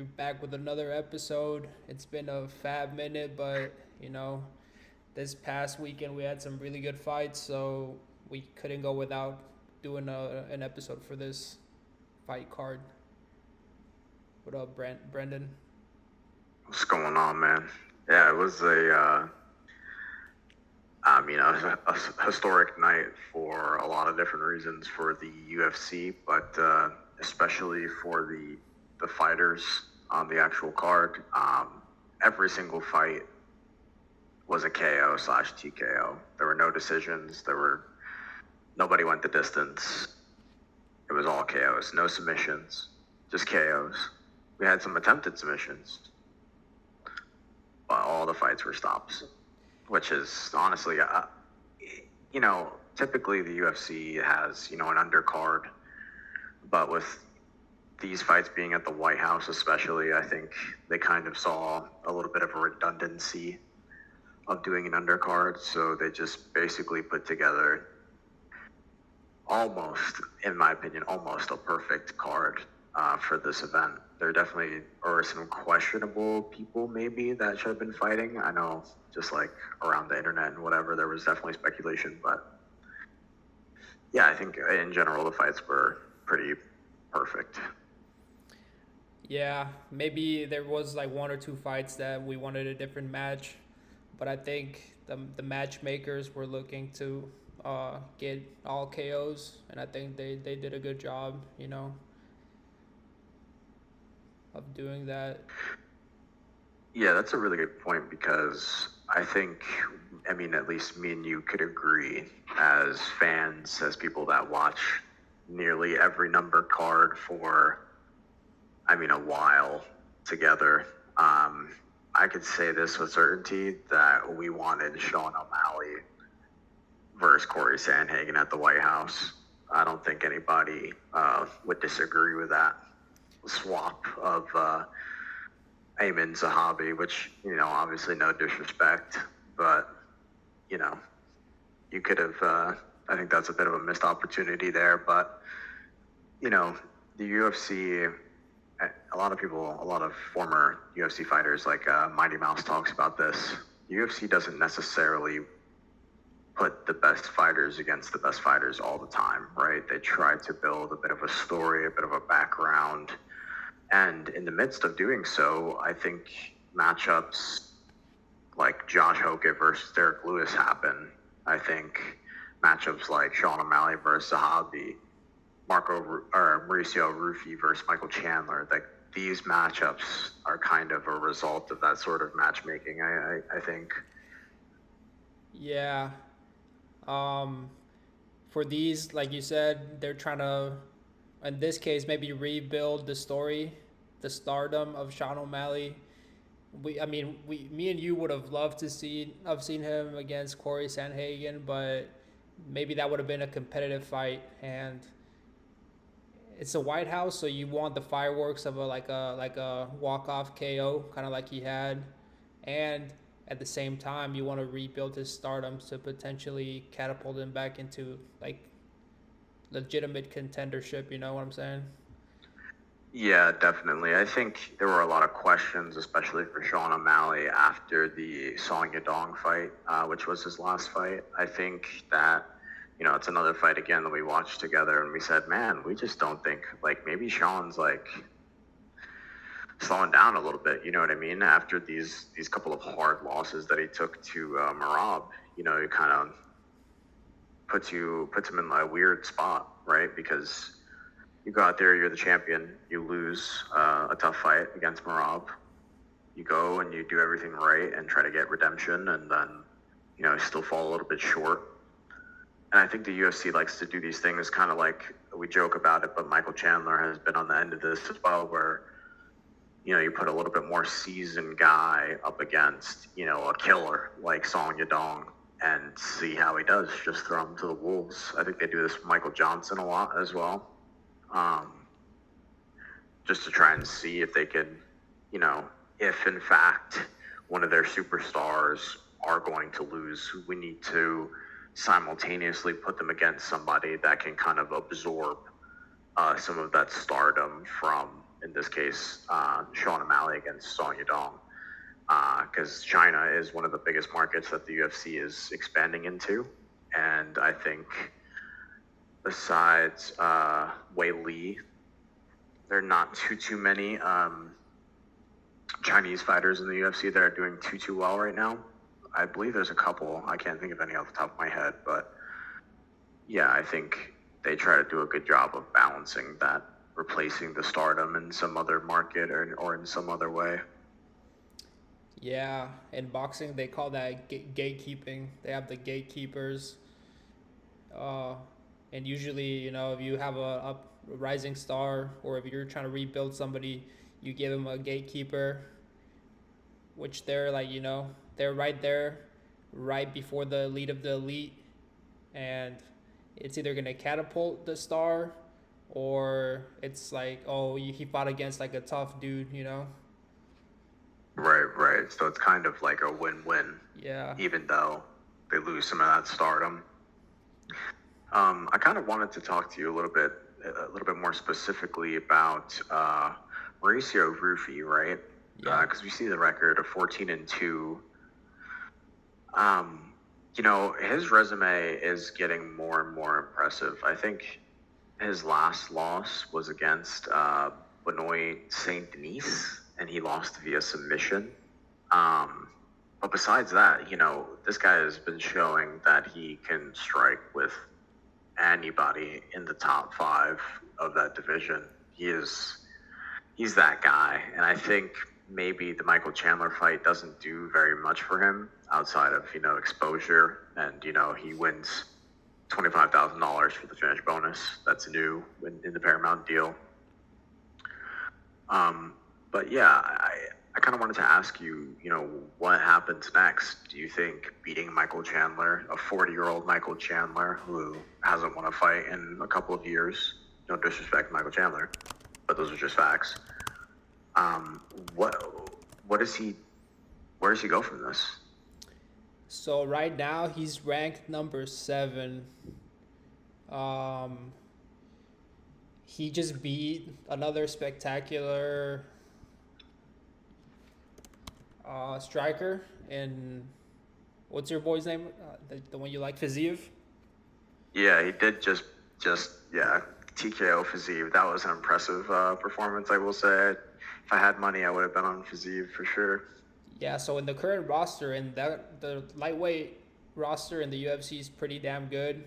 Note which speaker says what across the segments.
Speaker 1: We're back with another episode. It's been a fab minute, but this past weekend we had some really good fights, so we couldn't go without doing an episode for this fight card. What up, Brendan?
Speaker 2: What's going on, man? Yeah, it was a historic night for a lot of different reasons for the UFC, but especially for the fighters on the actual card. Every single fight was a KO slash TKO. There were no decisions. Nobody went the distance. It was all KOs, no submissions, just KOs. We had some attempted submissions, but all the fights were stops, which is honestly, typically the UFC has, an undercard, but with these fights being at the White House, especially, I think they kind of saw a little bit of a redundancy of doing an undercard, so they just basically put together almost, in my opinion, almost a perfect card for this event. There definitely are some questionable people maybe that should have been fighting. I know just like around the internet and whatever, there was definitely speculation, but yeah, I think in general the fights were pretty perfect.
Speaker 1: Yeah, maybe there was like one or two fights that we wanted a different match, but I think the matchmakers were looking to get all KOs, and I think they did a good job, of doing that.
Speaker 2: Yeah, that's a really good point because at least me and you could agree as fans, as people that watch nearly every number card for, a while together. I could say this with certainty that we wanted Sean O'Malley versus Corey Sandhagen at the White House. I don't think anybody would disagree with that swap of Ayman Zahabi, which, obviously no disrespect, but, you know, you could have, I think that's a bit of a missed opportunity there, but, the UFC, a lot of former UFC fighters like Mighty Mouse talks about this. The UFC doesn't necessarily put the best fighters against the best fighters all the time, right? They try to build a bit of a story, a bit of a background. And in the midst of doing so, I think matchups like Josh Hokett versus Derek Lewis happen. I think matchups like Sean O'Malley versus Zahabi, Mauricio Rufy versus Michael Chandler, like these matchups are kind of a result of that sort of matchmaking, I think.
Speaker 1: Yeah. Um, for these, like you said, they're trying to, in this case, maybe rebuild the story, the stardom of Sean O'Malley. Me and you would have loved to have seen him against Corey Sandhagen, but maybe that would have been a competitive fight, and it's a White House, so you want the fireworks of a walk off KO, kind of like he had, and at the same time you want to rebuild his stardom to potentially catapult him back into like legitimate contendership. You know what I'm saying?
Speaker 2: Yeah, definitely. I think there were a lot of questions, especially for Sean O'Malley after the Song Yadong fight, which was his last fight. I think that, it's another fight again that we watched together and we said, man, we just don't think, like, maybe Sean's, like, slowing down a little bit, you know what I mean? After these couple of hard losses that he took to Marab, it kind of puts him in a weird spot, right? Because you go out there, you're the champion, you lose a tough fight against Marab. You go and you do everything right and try to get redemption, and then, still fall a little bit short. And I think the UFC likes to do these things kind of like, we joke about it, but Michael Chandler has been on the end of this as well, where, you put a little bit more seasoned guy up against, a killer like Song Yadong and see how he does. Just throw him to the wolves. I think they do this with Michael Johnson a lot as well. Um, just to try and see if they could, if in fact one of their superstars are going to lose, we need to simultaneously put them against somebody that can kind of absorb some of that stardom from in this case, Sean O'Malley against Song Yadong, because China is one of the biggest markets that the UFC is expanding into. And I think besides Wei Li, there are not too many Chinese fighters in the UFC that are doing too well right now. I believe there's a couple. I can't think of any off the top of my head, but yeah, I think they try to do a good job of balancing that, replacing the stardom in some other market or in some other way.
Speaker 1: Yeah, in boxing they call that gatekeeping. They have the gatekeepers, uh, and usually, if you have a rising star, or if you're trying to rebuild somebody, you give them a gatekeeper, which they're like, they're right there, right before the elite of the elite, and it's either gonna catapult the star, or it's like, oh, he fought against like a tough dude.
Speaker 2: Right, right. So it's kind of like a win-win,
Speaker 1: Yeah.
Speaker 2: even though they lose some of that stardom. I kind of wanted to talk to you a little bit more specifically about Mauricio Rufy, right?
Speaker 1: Yeah.
Speaker 2: Because we see the record of 14-2. His resume is getting more and more impressive. I think his last loss was against Benoit Saint Denis, and he lost via submission. But besides that, this guy has been showing that he can strike with anybody in the top 5 of that division. He's that guy, and I think maybe the Michael Chandler fight doesn't do very much for him outside of exposure, and he wins $25,000 for the finish bonus. That's new in the Paramount deal. But yeah, I kind of wanted to ask you, what happens next? Do you think beating Michael Chandler, a 40-year-old Michael Chandler who hasn't won a fight in a couple of years, no disrespect to Michael Chandler, but those are just facts. What does he, where does he go from this?
Speaker 1: So right now he's ranked number 7. He just beat another spectacular striker. And what's your boy's name? The one you like, Fiziev?
Speaker 2: Yeah, he did just yeah, TKO Fiziev. That was an impressive performance, I will say. If I had money, I would have been on Fiziev for sure.
Speaker 1: Yeah, so in the current roster, and the lightweight roster in the UFC is pretty damn good.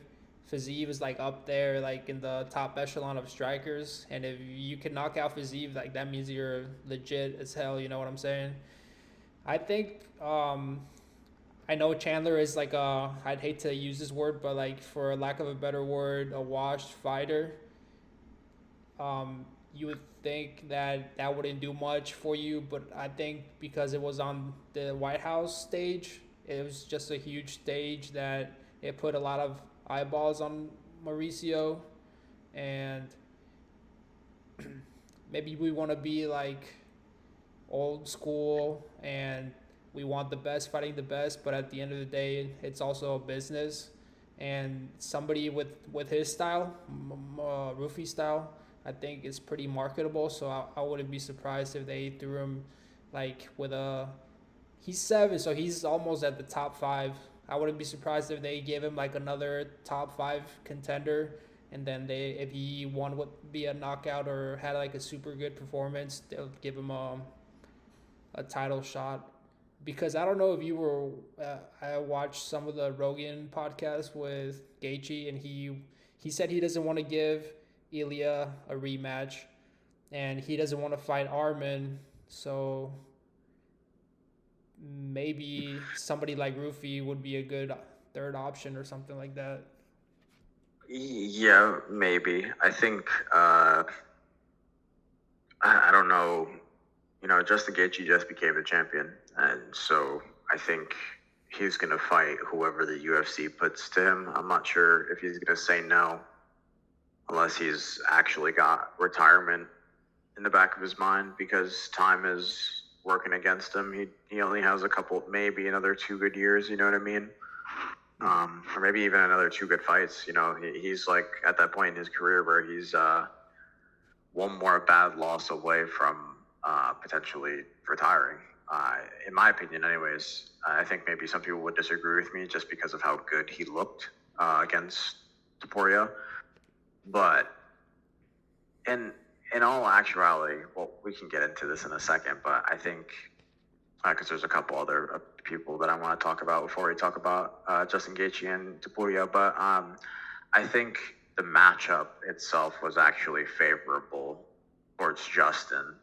Speaker 1: Fiziev is like up there, like in the top echelon of strikers. And if you can knock out Fiziev, like that means you're legit as hell. You know what I'm saying? I think I know Chandler is like I'd hate to use this word, but like for lack of a better word, a washed fighter. You would think that wouldn't do much for you, but I think because it was on the White House stage, it was just a huge stage that it put a lot of eyeballs on Mauricio, and maybe we want to be like old school and we want the best fighting the best, but at the end of the day, it's also a business. And somebody with his style, Rufy style, I think is pretty marketable. So I wouldn't be surprised if they threw him like with a. He's 7, so he's almost at the top 5. I wouldn't be surprised if they gave him like another top 5 contender, and then if he won would be a knockout or had like a super good performance, they'll give him a title shot. Because I don't know if you were, I watched some of the Rogan podcast with Gaethje, and he said he doesn't want to give Ilia a rematch, and he doesn't want to fight Arman. So maybe somebody like Rufy would be a good third option or something like that.
Speaker 2: Yeah, maybe. I think I don't know. Justin Gaethje just became the champion, and so I think he's gonna fight whoever the UFC puts to him. I'm not sure if he's gonna say no, unless he's actually got retirement in the back of his mind because time is working against him. He only has a couple, maybe another 2 good years. You know what I mean? Or maybe even another 2 good fights. He's like at that point in his career where he's one more bad loss away from potentially retiring. In my opinion, anyways, I think maybe some people would disagree with me just because of how good he looked against Topuria. But in all actuality, well, we can get into this in a second, but I think because there's a couple other people that I want to talk about before we talk about Justin Gaethje and Topuria, but I think the matchup itself was actually favorable towards Justin,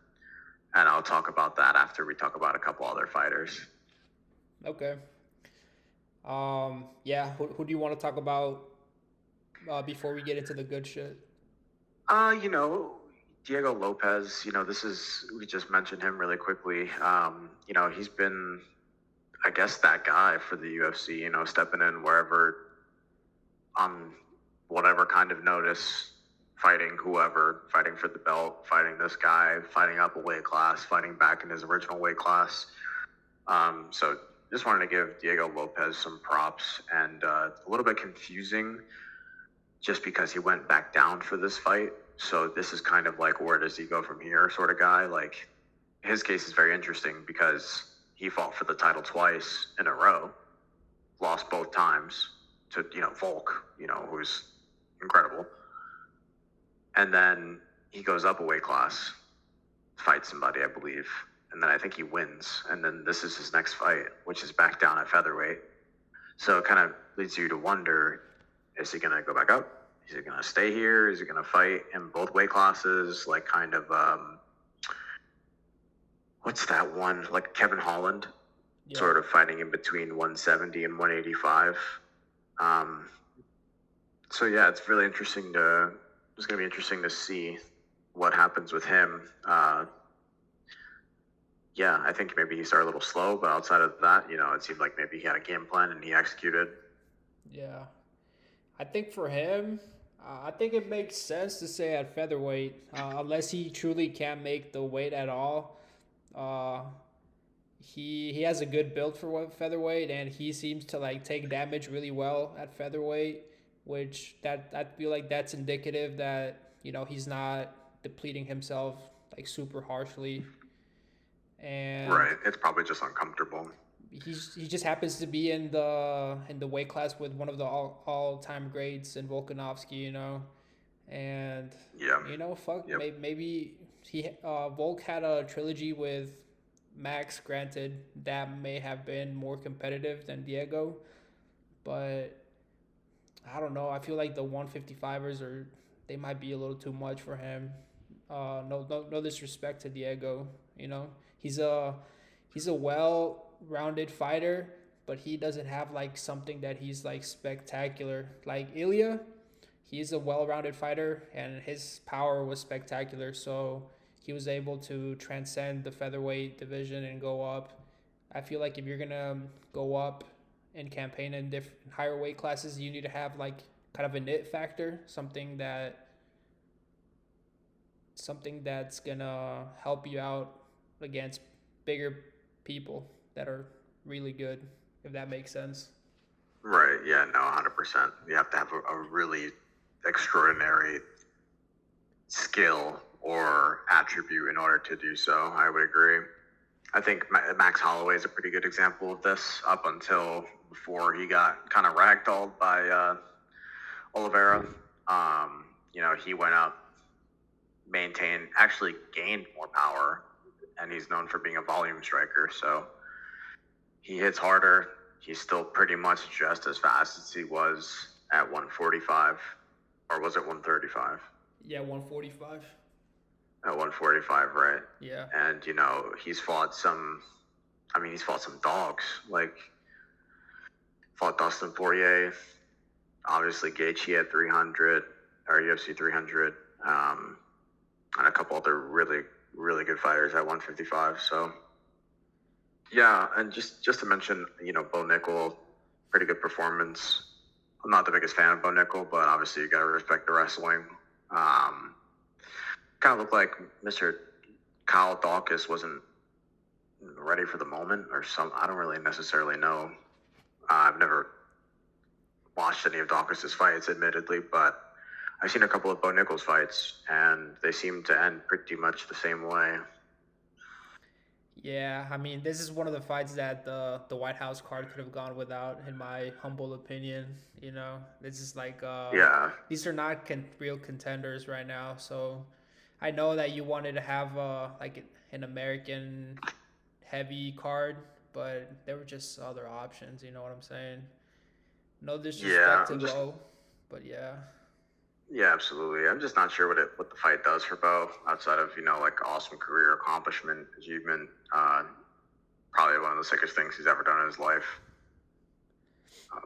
Speaker 2: and I'll talk about that after we talk about a couple other fighters.
Speaker 1: Okay. Yeah. Who do you want to talk about before we get into the good shit?
Speaker 2: You know, Diego Lopez, we just mentioned him really quickly. He's been, I guess, that guy for the UFC, stepping in wherever, on whatever kind of notice, fighting whoever, fighting for the belt, fighting this guy, fighting up a weight class, fighting back in his original weight class. So just wanted to give Diego Lopez some props, and a little bit confusing just because he went back down for this fight. So this is kind of like, where does he go from here sort of guy. Like, his case is very interesting because he fought for the title twice in a row, lost both times to, Volk, who's incredible. And then he goes up a weight class, fights somebody, I believe. And then I think he wins. And then this is his next fight, which is back down at featherweight. So it kind of leads you to wonder, is he going to go back up? Is he going to stay here? Is he going to fight in both weight classes? Like, kind of, what's that one? Like Kevin Holland, sort of fighting in between 170 and 185. So yeah, it's really interesting it's going to be interesting to see what happens with him. Yeah, I think maybe he started a little slow, but outside of that, it seemed like maybe he had a game plan and he executed.
Speaker 1: Yeah. I think for him, I think it makes sense to say at featherweight, unless he truly can't make the weight at all. Uh, he has a good build for featherweight, and he seems to like take damage really well at featherweight, which that I feel like that's indicative that he's not depleting himself like super harshly, and
Speaker 2: Right. It's probably just uncomfortable.
Speaker 1: he just happens to be in the weight class with one of the all time greats in Volkanovski, and
Speaker 2: Yeah.
Speaker 1: fuck,
Speaker 2: Yep.
Speaker 1: maybe he Volk had a trilogy with Max. Granted, that may have been more competitive than Diego, but I don't know. I feel like the 155ers they might be a little too much for him. No disrespect to Diego. He's a well-rounded fighter, but he doesn't have like something that he's like spectacular. Like Ilia, he's a well-rounded fighter, and his power was spectacular. So he was able to transcend the featherweight division and go up. I feel like if you're gonna go up and campaign in different higher weight classes, you need to have like kind of a it factor, something that's gonna help you out against bigger people that are really good, if that makes sense.
Speaker 2: Right. Yeah. No. 100%. You have to have a really extraordinary skill or attribute in order to do so. I would agree. I think Max Holloway is a pretty good example of this up until before he got kind of ragdolled by Oliveira. He went up, maintained, actually gained more power, and he's known for being a volume striker. So he hits harder. He's still pretty much just as fast as he was at 145, or was it 135?
Speaker 1: Yeah, 145.
Speaker 2: At 145, right?
Speaker 1: Yeah.
Speaker 2: And he's fought some dogs. Like, fought Dustin Poirier, obviously Gaethje at 300 or UFC 300, and a couple other really, really good fighters at 155. So yeah, and just to mention, Bo Nickel, pretty good performance. I'm not the biggest fan of Bo Nickel, but obviously you got to respect the wrestling. Kind of looked like Mr. Kyle Dawkins wasn't ready for the moment, or I don't really necessarily know. I've never watched any of Dawkins' fights, admittedly, but I've seen a couple of Bo Nichols fights, and they seem to end pretty much the same way.
Speaker 1: Yeah, I mean, this is one of the fights that the White House card could have gone without, in my humble opinion. You know, this is like
Speaker 2: Yeah,
Speaker 1: these are not real contenders right now. So I know that you wanted to have like an American heavy card, but there were just other options. You know what I'm saying? No
Speaker 2: yeah.
Speaker 1: disrespect to Bo, but yeah.
Speaker 2: Yeah, absolutely. I'm just not sure what the fight does for Bo outside of like awesome career accomplishment, achievement. Probably one of the sickest things he's ever done in his life. Um,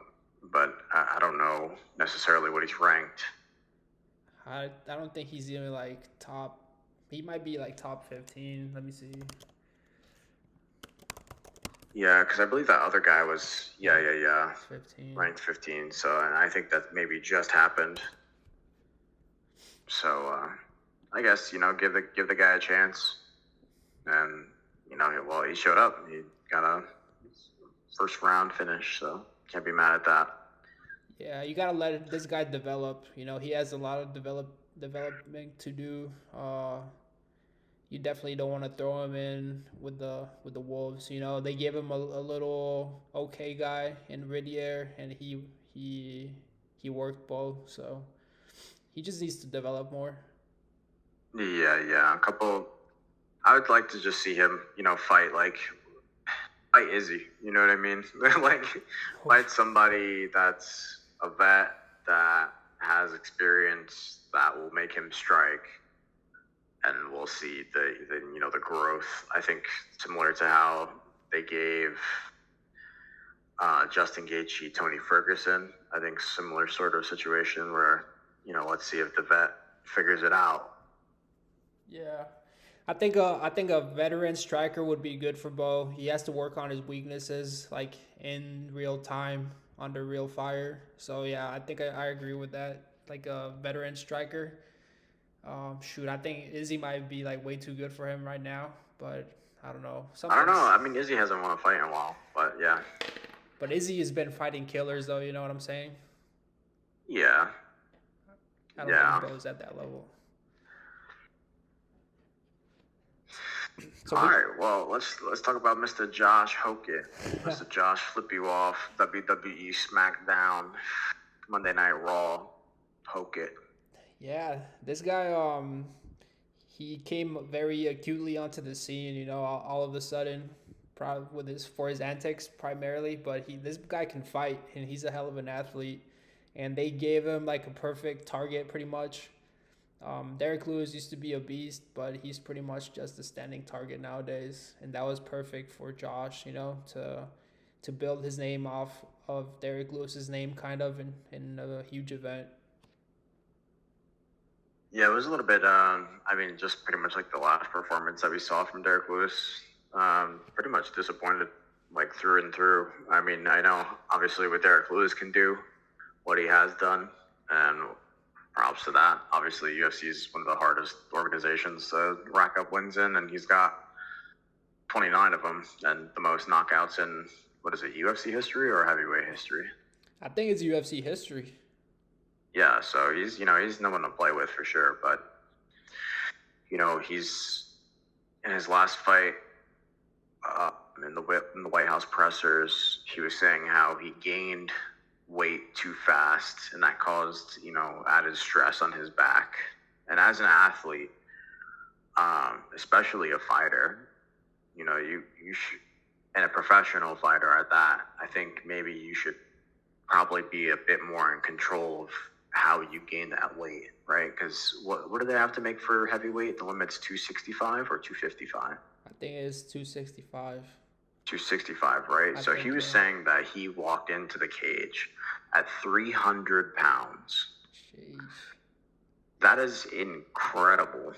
Speaker 2: but I don't know necessarily what he's ranked.
Speaker 1: I don't think he's even like top. He might be like top 15. Let me see.
Speaker 2: Yeah, because I believe that other guy was yeah
Speaker 1: 15.
Speaker 2: ranked 15. So and I think that maybe just happened. So I guess give the guy a chance, and well he showed up. He got a first round finish, so can't be mad at that.
Speaker 1: Yeah, you gotta let this guy develop. You know, he has a lot of development to do. You definitely don't want to throw him in with the Wolves. You know, they gave him a little okay guy in Ridier, and he worked both. So he just needs to develop more.
Speaker 2: Yeah. A couple. I would like to just see him, fight Izzy. You know what I mean? Like fight somebody that's a vet that has experience that will make him strike, and we'll see the growth. I think similar to how they gave Justin Gaethje, Tony Ferguson. I think similar sort of situation where let's see if the vet figures it out.
Speaker 1: Yeah. I think a veteran striker would be good for Bo. He has to work on his weaknesses like in real time under real fire. So yeah, I think I agree with that. Like a veteran striker. Shoot, I think Izzy might be like way too good for him right now, but I don't know.
Speaker 2: I don't know.
Speaker 1: Something's
Speaker 2: I mean, Izzy hasn't won a fight in a while, but yeah,
Speaker 1: but Izzy has been fighting killers though, you know what I'm saying?
Speaker 2: yeah,
Speaker 1: I don't think
Speaker 2: yeah.
Speaker 1: Bo's at that level. So
Speaker 2: All
Speaker 1: we
Speaker 2: right. Well, let's talk about Mr. Josh Hokett. Mr. Josh flip you off WWE SmackDown Monday Night Raw. Hokett.
Speaker 1: Yeah, this guy he came very acutely onto the scene, you know, all of a sudden, probably with his for his antics primarily, but this guy can fight and he's a hell of an athlete, and they gave him like a perfect target pretty much. Derek Lewis used to be a beast, but he's pretty much just a standing target nowadays, and that was perfect for Josh, you know, to build his name off of Derek Lewis's name, kind of in a huge event.
Speaker 2: Yeah, it was a little bit. I mean, just pretty much like the last performance that we saw from Derek Lewis. Pretty much disappointed, like through and through. I mean, I know obviously what Derek Lewis can do, what he has done, and props to that. Obviously, UFC is one of the hardest organizations to rack up wins in, and he's got 29 of them, and the most knockouts in what is it, UFC history or heavyweight history?
Speaker 1: I think it's UFC history.
Speaker 2: Yeah, so he's no one to play with for sure, but he's in his last fight uh, in the White House pressers. He was saying how he gained weight too fast, and that caused added stress on his back. And as an athlete, especially a fighter, you should, and a professional fighter at that, I think maybe you should probably be a bit more in control of how you gain that weight, right? Because what do they have to make for heavyweight? The limit's 265 or 255?
Speaker 1: I think it's 265.
Speaker 2: 265, right?
Speaker 1: I
Speaker 2: So he
Speaker 1: think
Speaker 2: was
Speaker 1: yeah.
Speaker 2: saying that he walked into the cage at 300 pounds.
Speaker 1: Sheesh.
Speaker 2: That is incredible.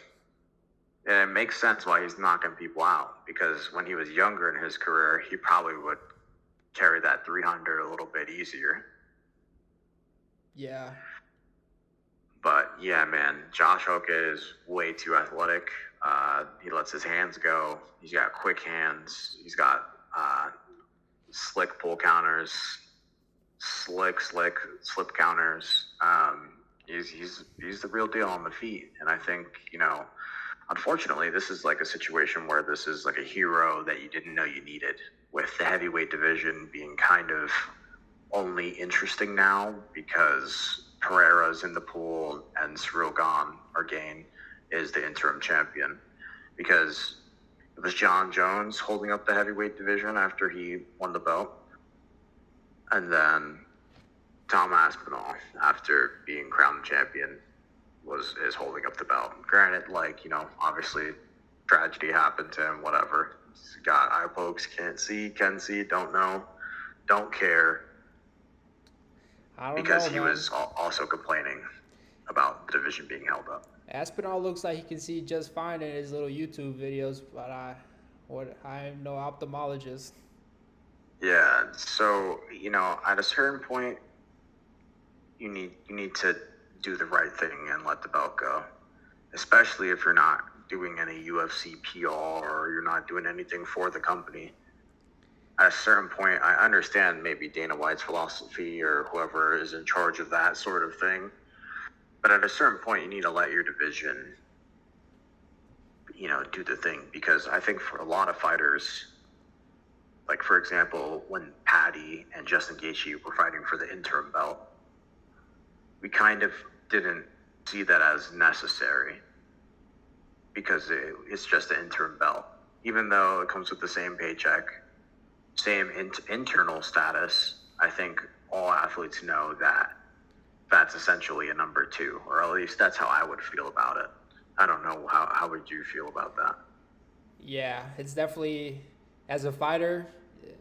Speaker 2: And it makes sense why he's knocking people out, because when he was younger in his career, he probably would carry that 300 a little bit easier.
Speaker 1: Yeah.
Speaker 2: But yeah, man, Josh Hokett is way too athletic. He lets his hands go. He's got quick hands. He's got slick pull counters, slick slip counters. He's the real deal on the feet, and I think unfortunately, this is like a situation where this is like a hero that you didn't know you needed, with the heavyweight division being kind of only interesting now because Pereira's in the pool and Cyril Gain is the interim champion. Because it was John Jones holding up the heavyweight division after he won the belt, and then Tom Aspinall, after being crowned champion, is holding up the belt. Granted, obviously tragedy happened to him, whatever. He's got eye pokes, can't see, can see, don't know, don't care.
Speaker 1: I don't
Speaker 2: Because
Speaker 1: know,
Speaker 2: he
Speaker 1: man.
Speaker 2: was also complaining about the division being held up.
Speaker 1: Aspinall looks like he can see just fine in his little YouTube videos, but I'm no ophthalmologist.
Speaker 2: Yeah, so at a certain point, you need to do the right thing and let the belt go, especially if you're not doing any UFC PR or you're not doing anything for the company. At a certain point, I understand maybe Dana White's philosophy or whoever is in charge of that sort of thing, but at a certain point, you need to let your division, do the thing. Because I think for a lot of fighters, like for example, when Paddy and Justin Gaethje were fighting for the interim belt, we kind of didn't see that as necessary because it's just an interim belt. Even though it comes with the same paycheck, same internal status, I think all athletes know that that's essentially a number two, or at least that's how I would feel about it. I don't know, how would you feel about that?
Speaker 1: Yeah, it's definitely, as a fighter,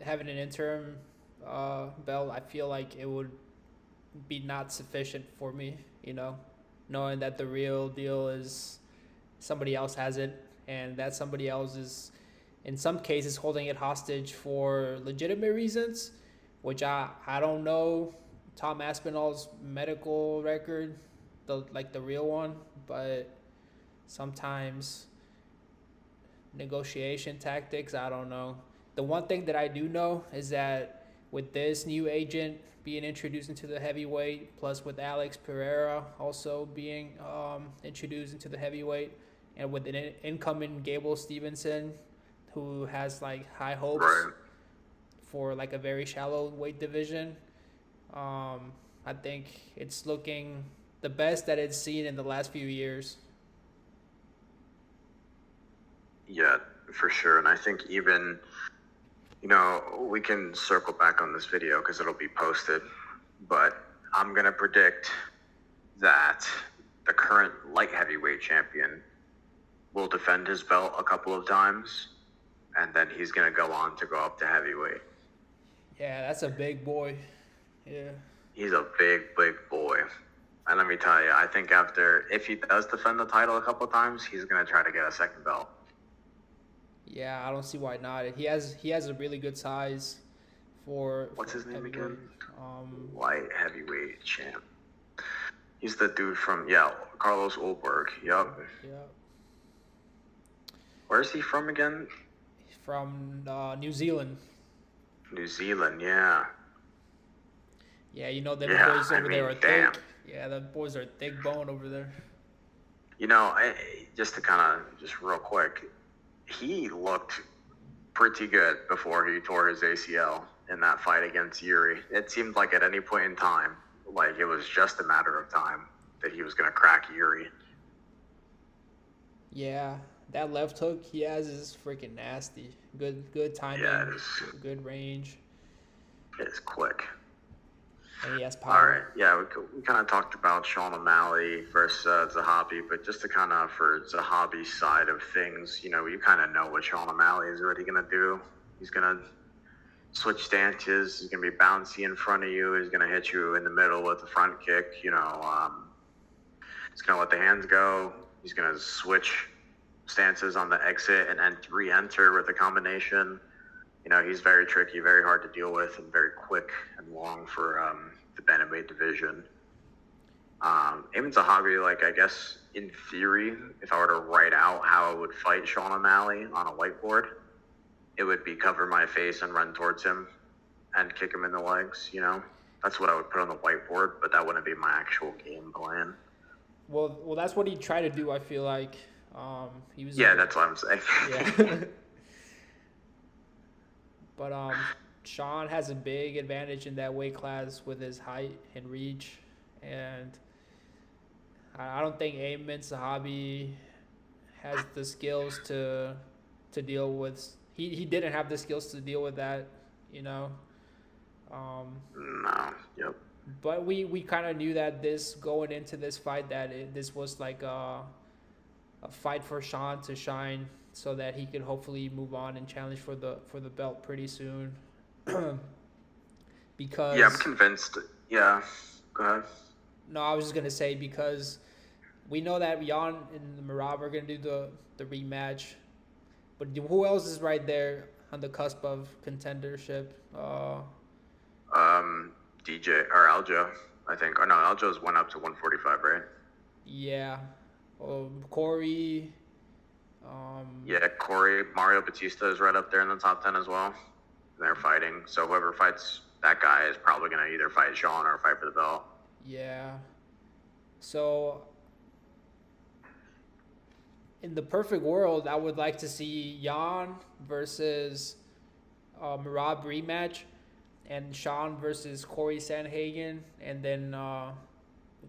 Speaker 1: having an interim belt, I feel like it would be not sufficient for me, knowing that the real deal is somebody else has it, and that somebody else is, in some cases, holding it hostage for legitimate reasons, which I don't know Tom Aspinall's medical record, the real one, but sometimes negotiation tactics, I don't know. The one thing that I do know is that with this new agent being introduced into the heavyweight, plus with Alex Pereira also being introduced into the heavyweight, and with an incoming Gable Stevenson, who has like high hopes
Speaker 2: Right.
Speaker 1: for like a very shallow weight division, I think it's looking the best that it's seen in the last few years.
Speaker 2: Yeah, for sure. And I think even, we can circle back on this video because it'll be posted, but I'm going to predict that the current light heavyweight champion will defend his belt a couple of times, and then he's going to go on to go up to heavyweight.
Speaker 1: Yeah, that's a big boy. Yeah.
Speaker 2: He's a big, big boy. And let me tell you, I think if he does defend the title a couple of times, he's going to try to get a second belt.
Speaker 1: Yeah, I don't see why not. He has a really good size
Speaker 2: What's his name
Speaker 1: heavyweight.
Speaker 2: again? Light heavyweight champ. He's the dude from, Carlos Ulberg. Yep.
Speaker 1: Yeah.
Speaker 2: Where's he from again?
Speaker 1: From New Zealand.
Speaker 2: New Zealand, yeah.
Speaker 1: Yeah, them
Speaker 2: Yeah,
Speaker 1: boys over there are
Speaker 2: damn.
Speaker 1: thick. Yeah, the boys are thick bone over there.
Speaker 2: Just to just real quick, he looked pretty good before he tore his ACL in that fight against Yuri. It seemed like at any point in time, like it was just a matter of time that he was going to crack Yuri.
Speaker 1: Yeah, that left hook he has is freaking nasty. Good timing.
Speaker 2: Yeah,
Speaker 1: good range.
Speaker 2: It's quick.
Speaker 1: And he has power.
Speaker 2: All right, yeah, we kind of talked about Sean O'Malley versus Zahabi, but just to for Zahabi's side of things, you kind of know what Sean O'Malley is already going to do. He's going to switch stances. He's going to be bouncy in front of you. He's going to hit you in the middle with a front kick. He's going to let the hands go. He's going to switch stances on the exit and then re-enter with a combination. He's very tricky, very hard to deal with, and very quick and long for the bantamweight division. Even Zahabi, I guess, in theory, if I were to write out how I would fight Sean O'Malley on a whiteboard, it would be cover my face and run towards him and kick him in the legs, That's what I would put on the whiteboard, but that wouldn't be my actual game plan.
Speaker 1: Well, that's what he tried to do. I feel like he was.
Speaker 2: Yeah, that's what I'm saying.
Speaker 1: Yeah. But Sean has a big advantage in that weight class with his height and reach, and I don't think Ayman Sahabi has the skills to deal with. He didn't have the skills to deal with that, you know. Um,
Speaker 2: No. Yep.
Speaker 1: but we kind of knew that this going into this fight that this was like a fight for Sean to shine so that he could hopefully move on and challenge for the belt pretty soon. Because
Speaker 2: Yeah, I'm convinced. Yeah. Go ahead.
Speaker 1: no, I was just gonna say because we know that Jan and Merab are gonna do the rematch, but who else is right there on the cusp of contendership?
Speaker 2: DJ or Aljo, I think. Or no, Aljo's went up to 145, right?
Speaker 1: Yeah, Corey.
Speaker 2: Yeah, Corey, Mario Batista is right up there in the top 10 as well. They're fighting. So whoever fights that guy is probably going to either fight Sean or fight for the belt.
Speaker 1: Yeah. So in the perfect world, I would like to see Jan versus Merab rematch, and Sean versus Corey Sandhagen, and then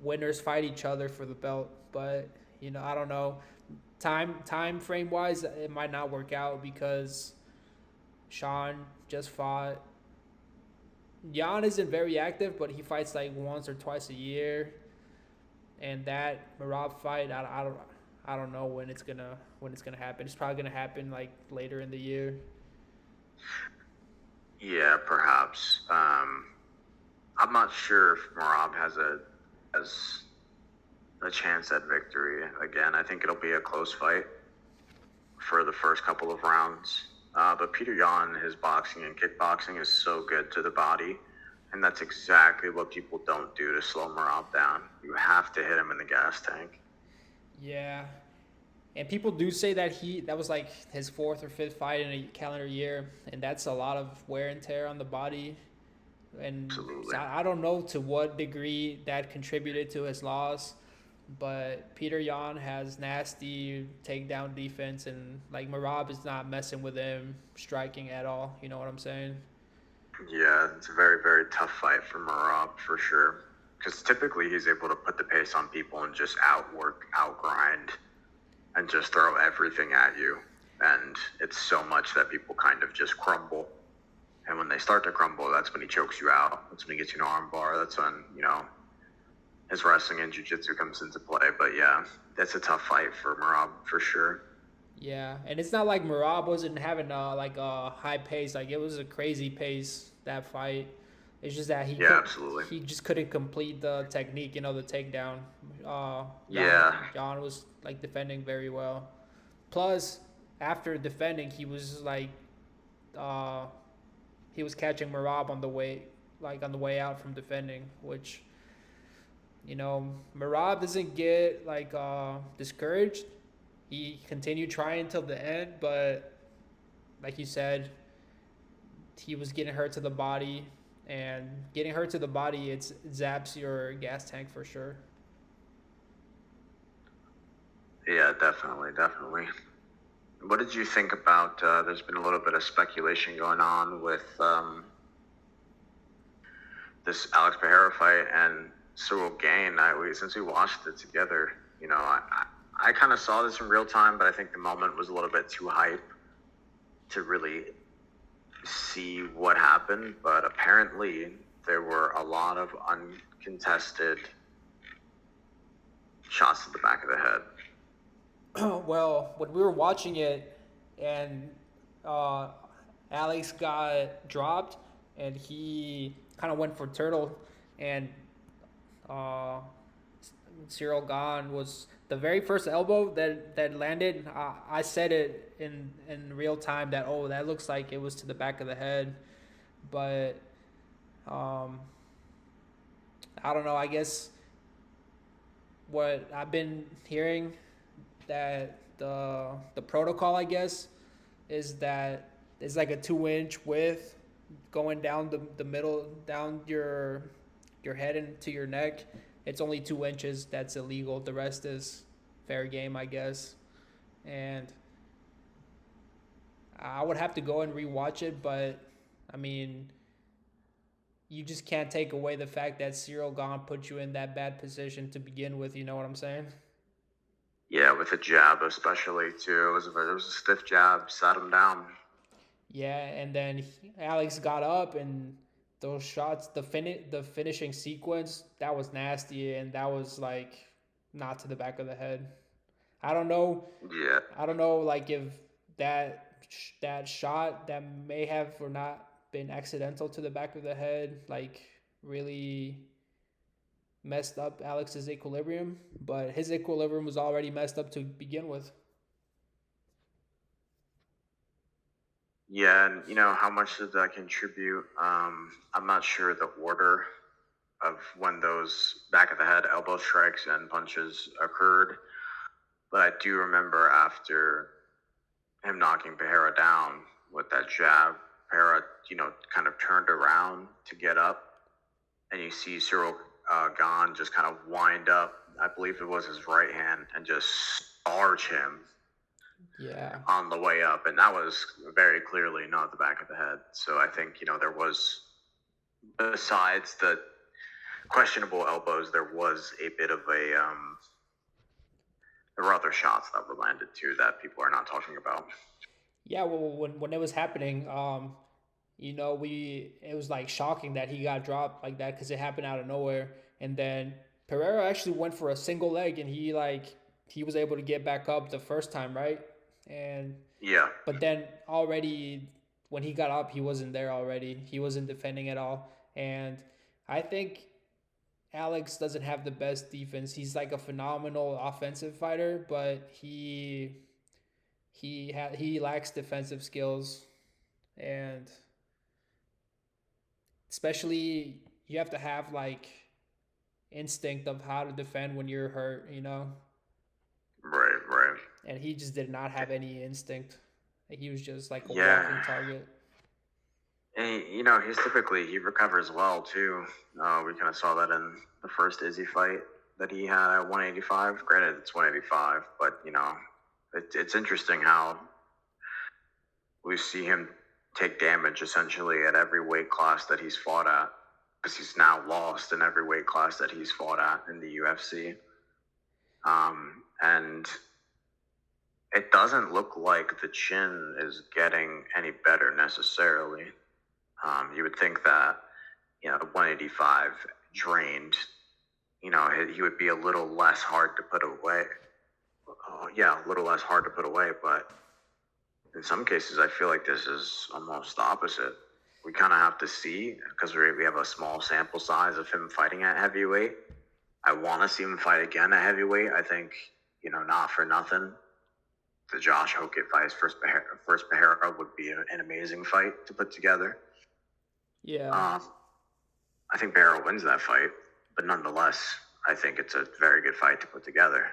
Speaker 1: winners fight each other for the belt. But I don't know. Time frame wise, it might not work out because Sean just fought. Jan isn't very active, but he fights like once or twice a year, and that Merab fight, I don't know when it's gonna happen. It's probably gonna happen like later in the year.
Speaker 2: Yeah, perhaps. I'm not sure if Marab has a chance at victory. Again, I think it'll be a close fight for the first couple of rounds. But Peter Yan, his boxing and kickboxing is so good to the body. And that's exactly what people don't do to slow Marab down. You have to hit him in the gas tank.
Speaker 1: Yeah, and people do say that that was like his fourth or fifth fight in a calendar year, and that's a lot of wear and tear on the body. And
Speaker 2: Absolutely.
Speaker 1: so I don't know to what degree that contributed to his loss, but Peter Yan has nasty takedown defense, and like Merab is not messing with him striking at all. You know what I'm saying?
Speaker 2: Yeah, it's a very, very tough fight for Marab for sure. Because typically he's able to put the pace on people and just outwork, outgrind, and just throw everything at you. And it's so much that people kind of just crumble. And when they start to crumble, that's when he chokes you out. That's when he gets you an arm bar. That's when, his wrestling and jiu-jitsu comes into play. But yeah, that's a tough fight for Marab for sure.
Speaker 1: Yeah, and it's not like Merab wasn't having like a high pace. Like it was a crazy pace that fight. It's just that
Speaker 2: Yeah, absolutely.
Speaker 1: he just couldn't complete the technique, the takedown.
Speaker 2: Yeah.
Speaker 1: John was like defending very well. Plus, after defending, he was like, he was catching Merab on the way out from defending, which, Merab doesn't get like discouraged. He continued trying till the end, but like you said, he was getting hurt to the body, and getting hurt to the body, it zaps your gas tank for sure.
Speaker 2: Yeah, definitely, definitely. What did you think about? There's been a little bit of speculation going on with this Alex Pereira fight and Cyril Gain. Since we watched it together, I kind of saw this in real time, but I think the moment was a little bit too hype to really see what happened. But apparently, there were a lot of uncontested shots to the back of the head.
Speaker 1: Well, when we were watching it, and Alex got dropped, and he kind of went for turtle, and Cyril Gahn was the very first elbow that landed. I said it in real time that that looks like it was to the back of the head, but I don't know. I guess what I've been hearing that the protocol, I guess, is that it's like a 2-inch width going down the middle, down your your head into your neck, it's only 2 inches that's illegal. The rest is fair game, I guess. And I would have to go and rewatch it, but I mean, you just can't take away the fact that Cyril Gahn put you in that bad position to begin with. You know what I'm saying?
Speaker 2: Yeah, with a jab especially too. It was a stiff jab, sat him down.
Speaker 1: Yeah, and then Alex got up and those shots, the finishing sequence, that was nasty and that was like not to the back of the head. I don't know.
Speaker 2: Yeah,
Speaker 1: I don't know like if that shot that may have or not been accidental to the back of the head like really messed up Alex's equilibrium, but his equilibrium was already messed up to begin with.
Speaker 2: yeah, and how much did that contribute? I'm not sure the order of when those back of the head elbow strikes and punches occurred, but I do remember after him knocking Pereira down with that jab, Pereira, kind of turned around to get up, and you see Cyril Gahn just kind of wind up. I believe it was his right hand, and just starch him
Speaker 1: Yeah.
Speaker 2: on the way up, and that was very clearly not the back of the head. So I think there was, besides the questionable elbows, there was a bit of a there were other shots that were landed too that people are not talking about.
Speaker 1: Yeah, well, when it was happening, we it was like shocking that he got dropped like that because it happened out of nowhere, and then Pereira actually went for a single leg, and he was able to get back up the first time, right? And
Speaker 2: Yeah,
Speaker 1: but then already when he got up, he wasn't there already. He wasn't defending at all, and I think Alex doesn't have the best defense. He's like a phenomenal offensive fighter, but he lacks defensive skills, and especially you have to have like instinct of how to defend when you're hurt,
Speaker 2: right, right.
Speaker 1: and he just did not have any instinct. He was just like a
Speaker 2: Yeah,
Speaker 1: walking target.
Speaker 2: and he recovers well too. We kind of saw that in the first Izzy fight that he had at 185. Granted, it's 185, but it's interesting how we see him take damage essentially at every weight class that he's fought at, because he's now lost in every weight class that he's fought at in the UFC. And it doesn't look like the chin is getting any better necessarily. You would think that, 185 drained, he would be a little less hard to put away. Yeah, a little less hard to put away, but in some cases, I feel like this is almost the opposite. We kind of have to see, because we have a small sample size of him fighting at heavyweight. I want to see him fight again at heavyweight. I think, not for nothing, the Josh Hokett fight, his first Pereira would be an amazing fight to put together.
Speaker 1: Yeah.
Speaker 2: I think Pereira wins that fight, but nonetheless, I think it's a very good fight to put together.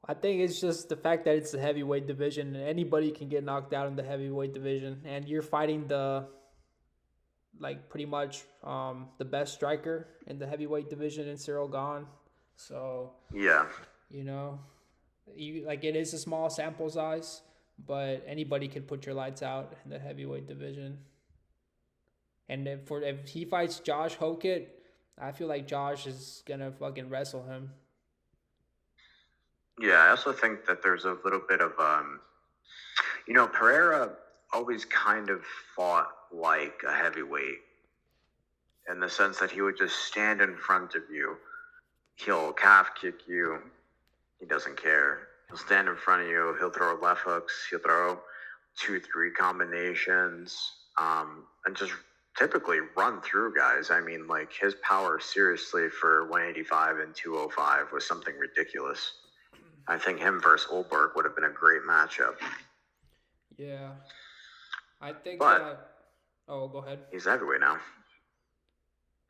Speaker 1: I think it's just the fact that it's the heavyweight division and anybody can get knocked out in the heavyweight division, and you're fighting the like pretty much the best striker in the heavyweight division in Cyril Gahn. So
Speaker 2: Yeah,
Speaker 1: you know, it is a small sample size, but anybody could put your lights out in the heavyweight division. And if he fights Josh Hokett, I feel like Josh is gonna fucking wrestle him.
Speaker 2: yeah. I also think that there's a little bit of Pereira always kind of fought like a heavyweight, in the sense that he would just stand in front of you. He'll calf kick you. He doesn't care. He'll stand in front of you. He'll throw left hooks. He'll throw 2-3 combinations, and just typically run through guys. I mean, like, his power seriously for 185 and 205 was something ridiculous. I think him versus Olberg would have been a great matchup.
Speaker 1: Yeah, I think
Speaker 2: But
Speaker 1: that. Oh, go ahead.
Speaker 2: he's heavyweight now.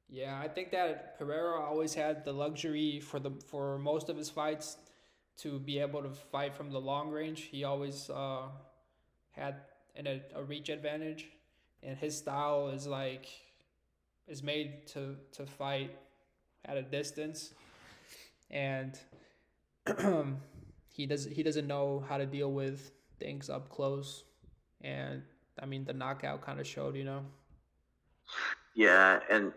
Speaker 1: Yeah, I think that Pereira always had the luxury for most of his fights to be able to fight from the long range. He always had a reach advantage, and his style is like is made to fight at a distance, and he doesn't know how to deal with things up close. And I mean, the knockout kind of showed, you know.
Speaker 2: Yeah, and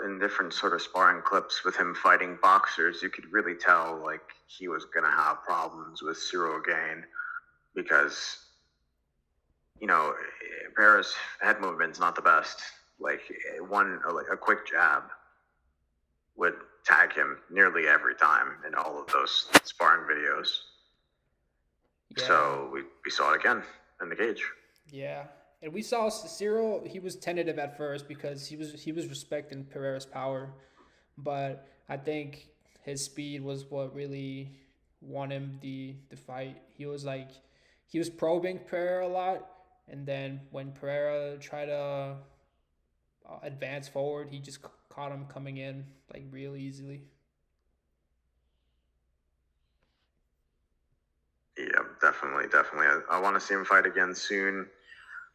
Speaker 2: in different sort of sparring clips with him fighting boxers, you could really tell like he was gonna have problems with Cyril Gain because Paris' head movement's not the best. Like like a quick jab would tag him nearly every time in all of those sparring videos.
Speaker 1: Yeah,
Speaker 2: So we saw it again in the cage.
Speaker 1: yeah. And we saw Cyril. He was tentative at first because he was respecting Pereira's power, but I think his speed was what really won him the fight. He was probing Pereira a lot, and then when Pereira tried to advance forward, he just caught him coming in like real easily.
Speaker 2: Yeah, definitely, definitely. I want to see him fight again soon.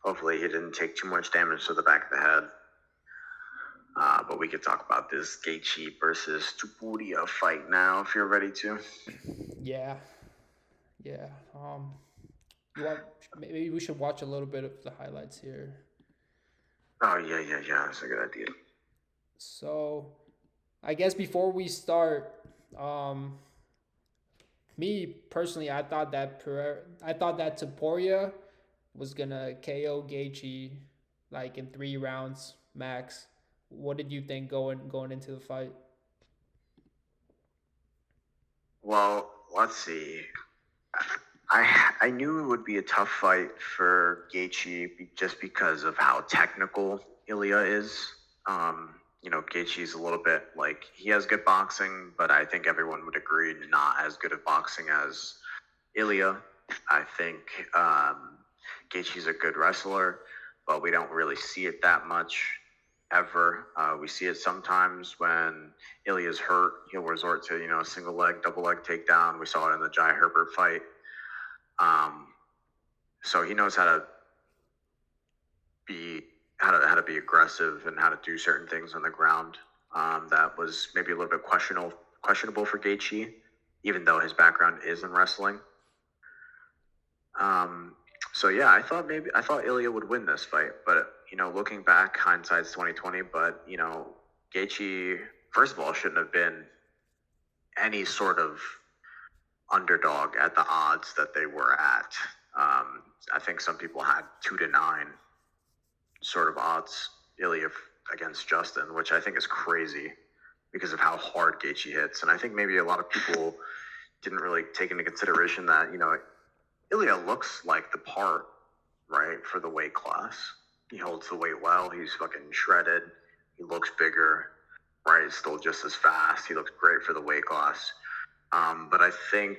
Speaker 2: Hopefully, he didn't take too much damage to the back of the head. But we could talk about this Gaethje versus Topuria fight now if you're ready to.
Speaker 1: Yeah, yeah. You want maybe we should watch a little bit of the highlights here.
Speaker 2: Oh yeah, yeah, yeah. That's a good idea.
Speaker 1: So, I guess before we start, um, me personally, I thought that Topuria was gonna KO Gaethje like in 3 rounds max. What did you think going into the fight?
Speaker 2: Well, let's see. I knew it would be a tough fight for Gaethje just because of how technical Ilia is. Gaethje's a little bit like he has good boxing, but I think everyone would agree not as good at boxing as Ilia. I think Gaethje's a good wrestler, but we don't really see it that much ever. We see it sometimes when Ilia's hurt. He'll resort to a single leg, double leg takedown. We saw it in the Jai Herbert fight. Um, so he knows be how to be aggressive and how to do certain things on the ground. That was maybe a little bit questionable for Gaethje, even though his background is in wrestling. Um, so yeah, I thought Ilia would win this fight, but looking back, hindsight's 2020. But Gaethje, first of all, shouldn't have been any sort of underdog at the odds that they were at. I think some people had 2-9 sort of odds Ilia against Justin, which I think is crazy because of how hard Gaethje hits. And I think maybe a lot of people didn't really take into consideration that Ilia looks like the part, right, for the weight class. He holds the weight well. He's fucking shredded. He looks bigger, right? He's still just as fast. He looks great for the weight class. But I think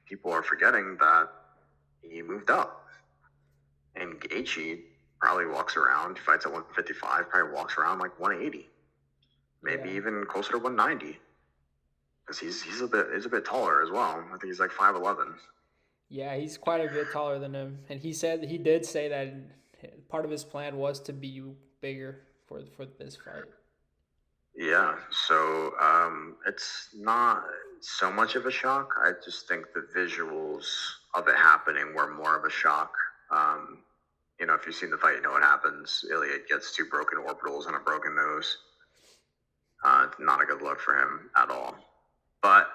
Speaker 2: people are forgetting that he moved up. And Gaethje probably walks around, he fights at 155, probably walks around like 180, maybe
Speaker 1: Yeah,
Speaker 2: even closer to 190. Because he's a bit taller as well. I think he's like 5'11".
Speaker 1: yeah, he's quite a bit taller than him, and he did say that part of his plan was to be bigger for this fight.
Speaker 2: Yeah, so it's not so much of a shock. I just think the visuals of it happening were more of a shock. Um, if you've seen the fight, you know what happens. Ilia gets 2 broken orbitals and a broken nose. Not a good look for him at all. But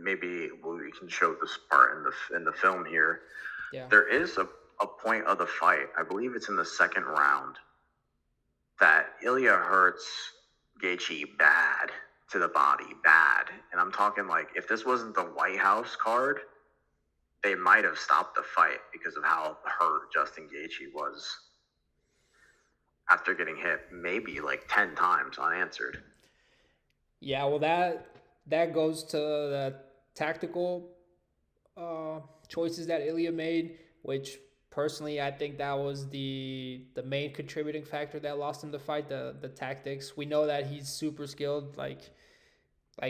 Speaker 2: maybe we can show this part in the film here.
Speaker 1: Yeah,
Speaker 2: There is a point of the fight. I believe it's in the second round that Ilia hurts Gaethje bad to the body, bad. And I'm talking like if this wasn't the White House card, they might have stopped the fight because of how hurt Justin Gaethje was after getting hit maybe like 10 times unanswered.
Speaker 1: yeah. Well, that goes to the tactical choices that Ilya made, which personally I think that was the main contributing factor that lost him the fight. The tactics. We know that he's super skilled. Like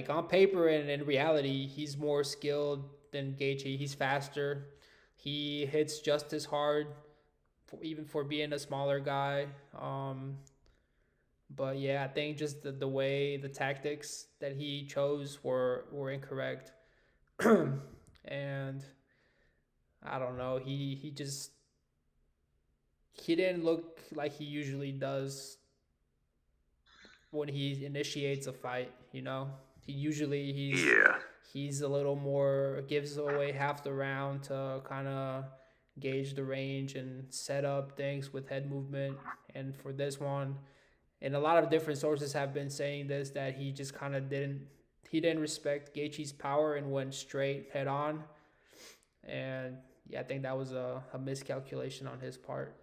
Speaker 1: on paper and in reality, he's more skilled than Gaethje. He's faster. He hits just as hard, even for being a smaller guy. But yeah, I think just the way the tactics that he chose were incorrect. And I don't know, he didn't look like he usually does when he initiates a fight, you know? He usually
Speaker 2: Yeah.
Speaker 1: he's a little more gives away half the round to kind of gauge the range and set up things with head movement. And for this one, and a lot of different sources have been saying this, that he just kind of didn't respect Gaethje's power and went straight head on. And yeah, I think that was a miscalculation on his part.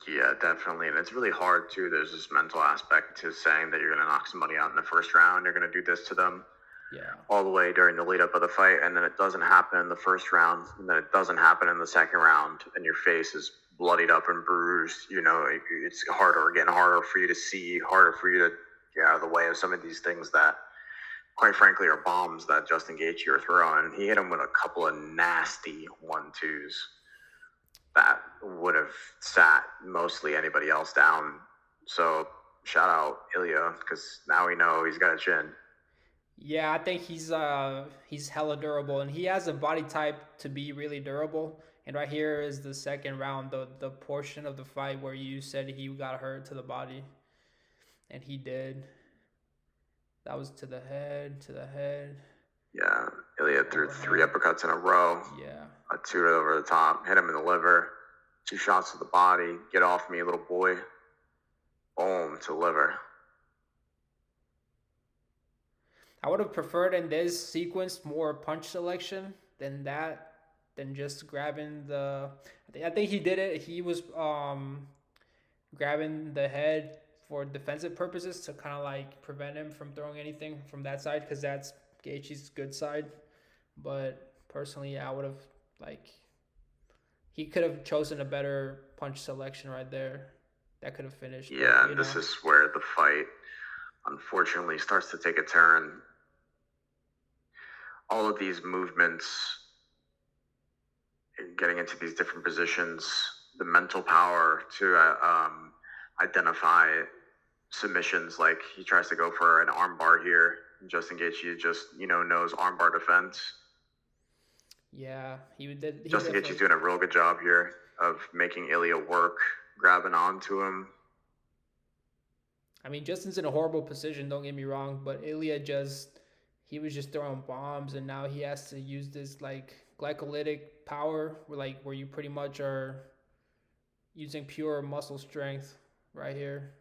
Speaker 2: Yeah, definitely. And it's really hard too. There's this mental aspect to saying that you're going to knock somebody out in the first round. You're going to do this to them
Speaker 1: Yeah.
Speaker 2: all the way during the lead up of the fight. And then it doesn't happen in the first round. And then it doesn't happen in the second round. And your face is bloodied up and bruised. You know, it's harder, getting harder for you to see, harder for you to get out of the way of some of these things that, quite frankly, are bombs that Justin Gaethje are throwing. He hit him with a couple of nasty 1-2s that would have sat mostly anybody else down. So shout out Ilia, because now we know he's got a chin.
Speaker 1: Yeah, I think he's hella durable, and he has a body type to be really durable. And right here is the second round, the portion of the fight where you said he got hurt to the body, and he did. That was to the head,
Speaker 2: Yeah, Ilia threw three
Speaker 1: overhead.
Speaker 2: uppercuts in a row,
Speaker 1: Yeah.
Speaker 2: a two over the top, hit him in the liver, two shots to the body. Get off me, little boy. Boom to liver.
Speaker 1: I would have preferred in this sequence more punch selection than just grabbing the. I think he did it. He was grabbing the head for defensive purposes to kind of like prevent him from throwing anything from that side, because that's Gaethje's good side. But personally, yeah, I would have like he could have chosen a better punch selection right there. That could have finished, but
Speaker 2: Yeah, and this is where the fight unfortunately starts to take a turn. All of these movements, getting into these different positions, the mental power to identify submissions. Like he tries to go for an armbar here. Justin Gaethje just knows armbar defense.
Speaker 1: yeah, he did. He
Speaker 2: Justin
Speaker 1: definitely.
Speaker 2: Gaethje's doing a real good job here of making Ilia work, grabbing onto him.
Speaker 1: I mean, Justin's in a horrible position. Don't get me wrong, but Ilia just he was just throwing bombs, and now he has to use this like glycolytic power, where you pretty much are using pure muscle strength right here.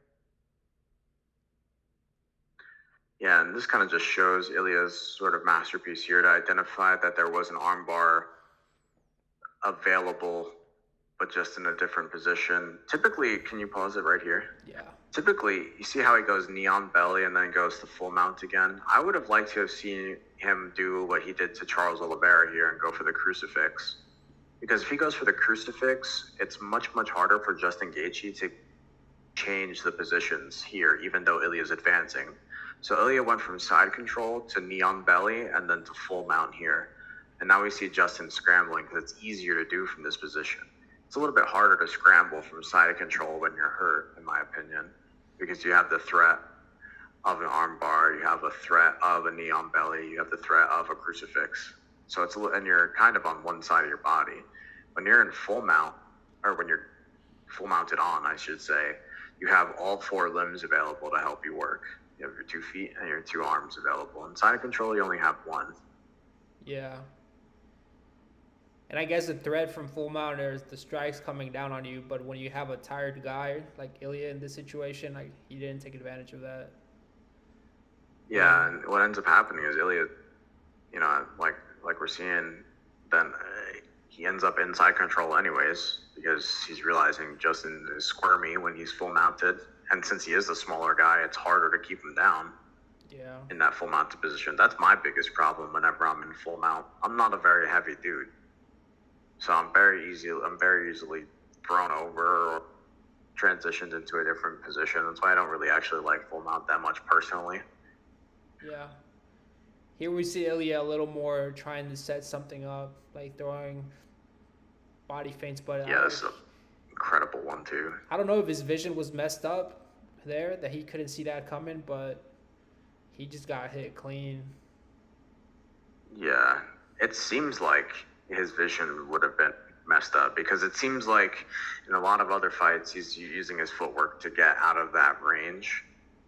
Speaker 2: Yeah, and this kind of just shows Ilia's sort of masterpiece here to identify that there was an armbar available, but just in a different position. Typically, can you pause it right here?
Speaker 1: Yeah.
Speaker 2: Typically, you see how he goes knee on belly and then goes to full mount again. I would have liked to have seen him do what he did to Charles Oliveira here and go for the crucifix. Because if he goes for the crucifix, it's much, much harder for Justin Gaethje to change the positions here, even though Ilia's advancing. So Ilia went from side control to knee on belly and then to full mount here. And now we see Justin scrambling because it's easier to do from this position. It's a little bit harder to scramble from side control when you're hurt, in my opinion, because you have the threat of an armbar, you have a threat of a knee on belly, you have the threat of a crucifix. So it's and you're kind of on one side of your body. When you're in full mount, or when you're full mounted on, I should say, you have all four limbs available to help you work. You have your 2 feet and your 2 arms available. In side control, you only have one.
Speaker 1: Yeah. And I guess the threat from full mount is the strikes coming down on you, but when you have a tired guy like Ilya in this situation, like he didn't take advantage of that.
Speaker 2: Yeah, and what ends up happening is Ilia, like we're seeing, then he ends up inside control anyways because he's realizing Justin is squirmy when he's full mounted, and since he is the smaller guy, it's harder to keep him down.
Speaker 1: Yeah.
Speaker 2: In that full mounted position. That's my biggest problem whenever I'm in full mount. I'm not a very heavy dude, so I'm very easily thrown over or transitioned into a different position. That's why I don't really actually like full mount that much personally.
Speaker 1: Yeah. Here we see Ilya a little more trying to set something up, like throwing body feints, but
Speaker 2: Yeah, this is an incredible one too.
Speaker 1: I don't know if his vision was messed up. there that he couldn't see that coming, but he just got hit clean.
Speaker 2: Yeah, it seems like his vision would have been messed up because it seems like in a lot of other fights he's using his footwork to get out of that range,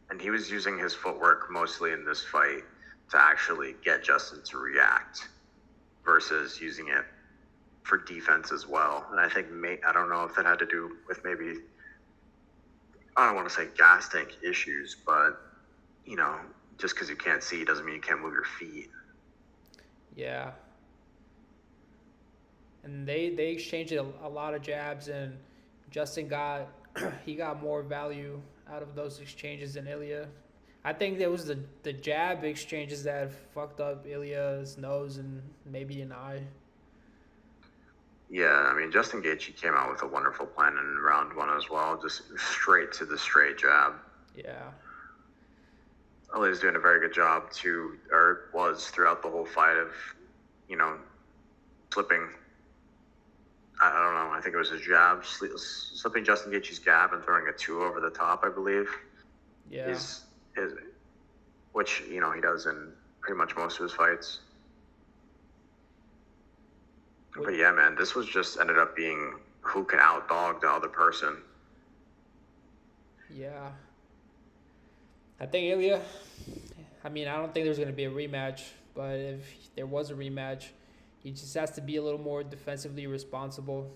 Speaker 2: and he was using his footwork mostly in this fight to actually get Justin to react versus using it for defense as well. And I think I don't know if that had to do with maybe, I don't want to say gas tank issues, but just because you can't see doesn't mean you can't move your feet.
Speaker 1: Yeah. And they exchanged a lot of jabs, and Justin got he got more value out of those exchanges than Ilia. I think it was the jab exchanges that fucked up Ilia's nose and maybe an eye.
Speaker 2: Yeah, I mean, Justin Gaethje came out with a wonderful plan in round one as well, just straight to the straight jab.
Speaker 1: Yeah.
Speaker 2: Ilia's doing a very good job or was throughout the whole fight of, slipping. I don't know. I think it was his jab, slipping Justin Gaethje's jab and throwing a two over the top, I believe.
Speaker 1: Yeah.
Speaker 2: Which he does in pretty much most of his fights. But yeah, man, this was just ended up being who can outdog the other person.
Speaker 1: Yeah. I think Ilia, I don't think there's going to be a rematch, but if there was a rematch, he just has to be a little more defensively responsible,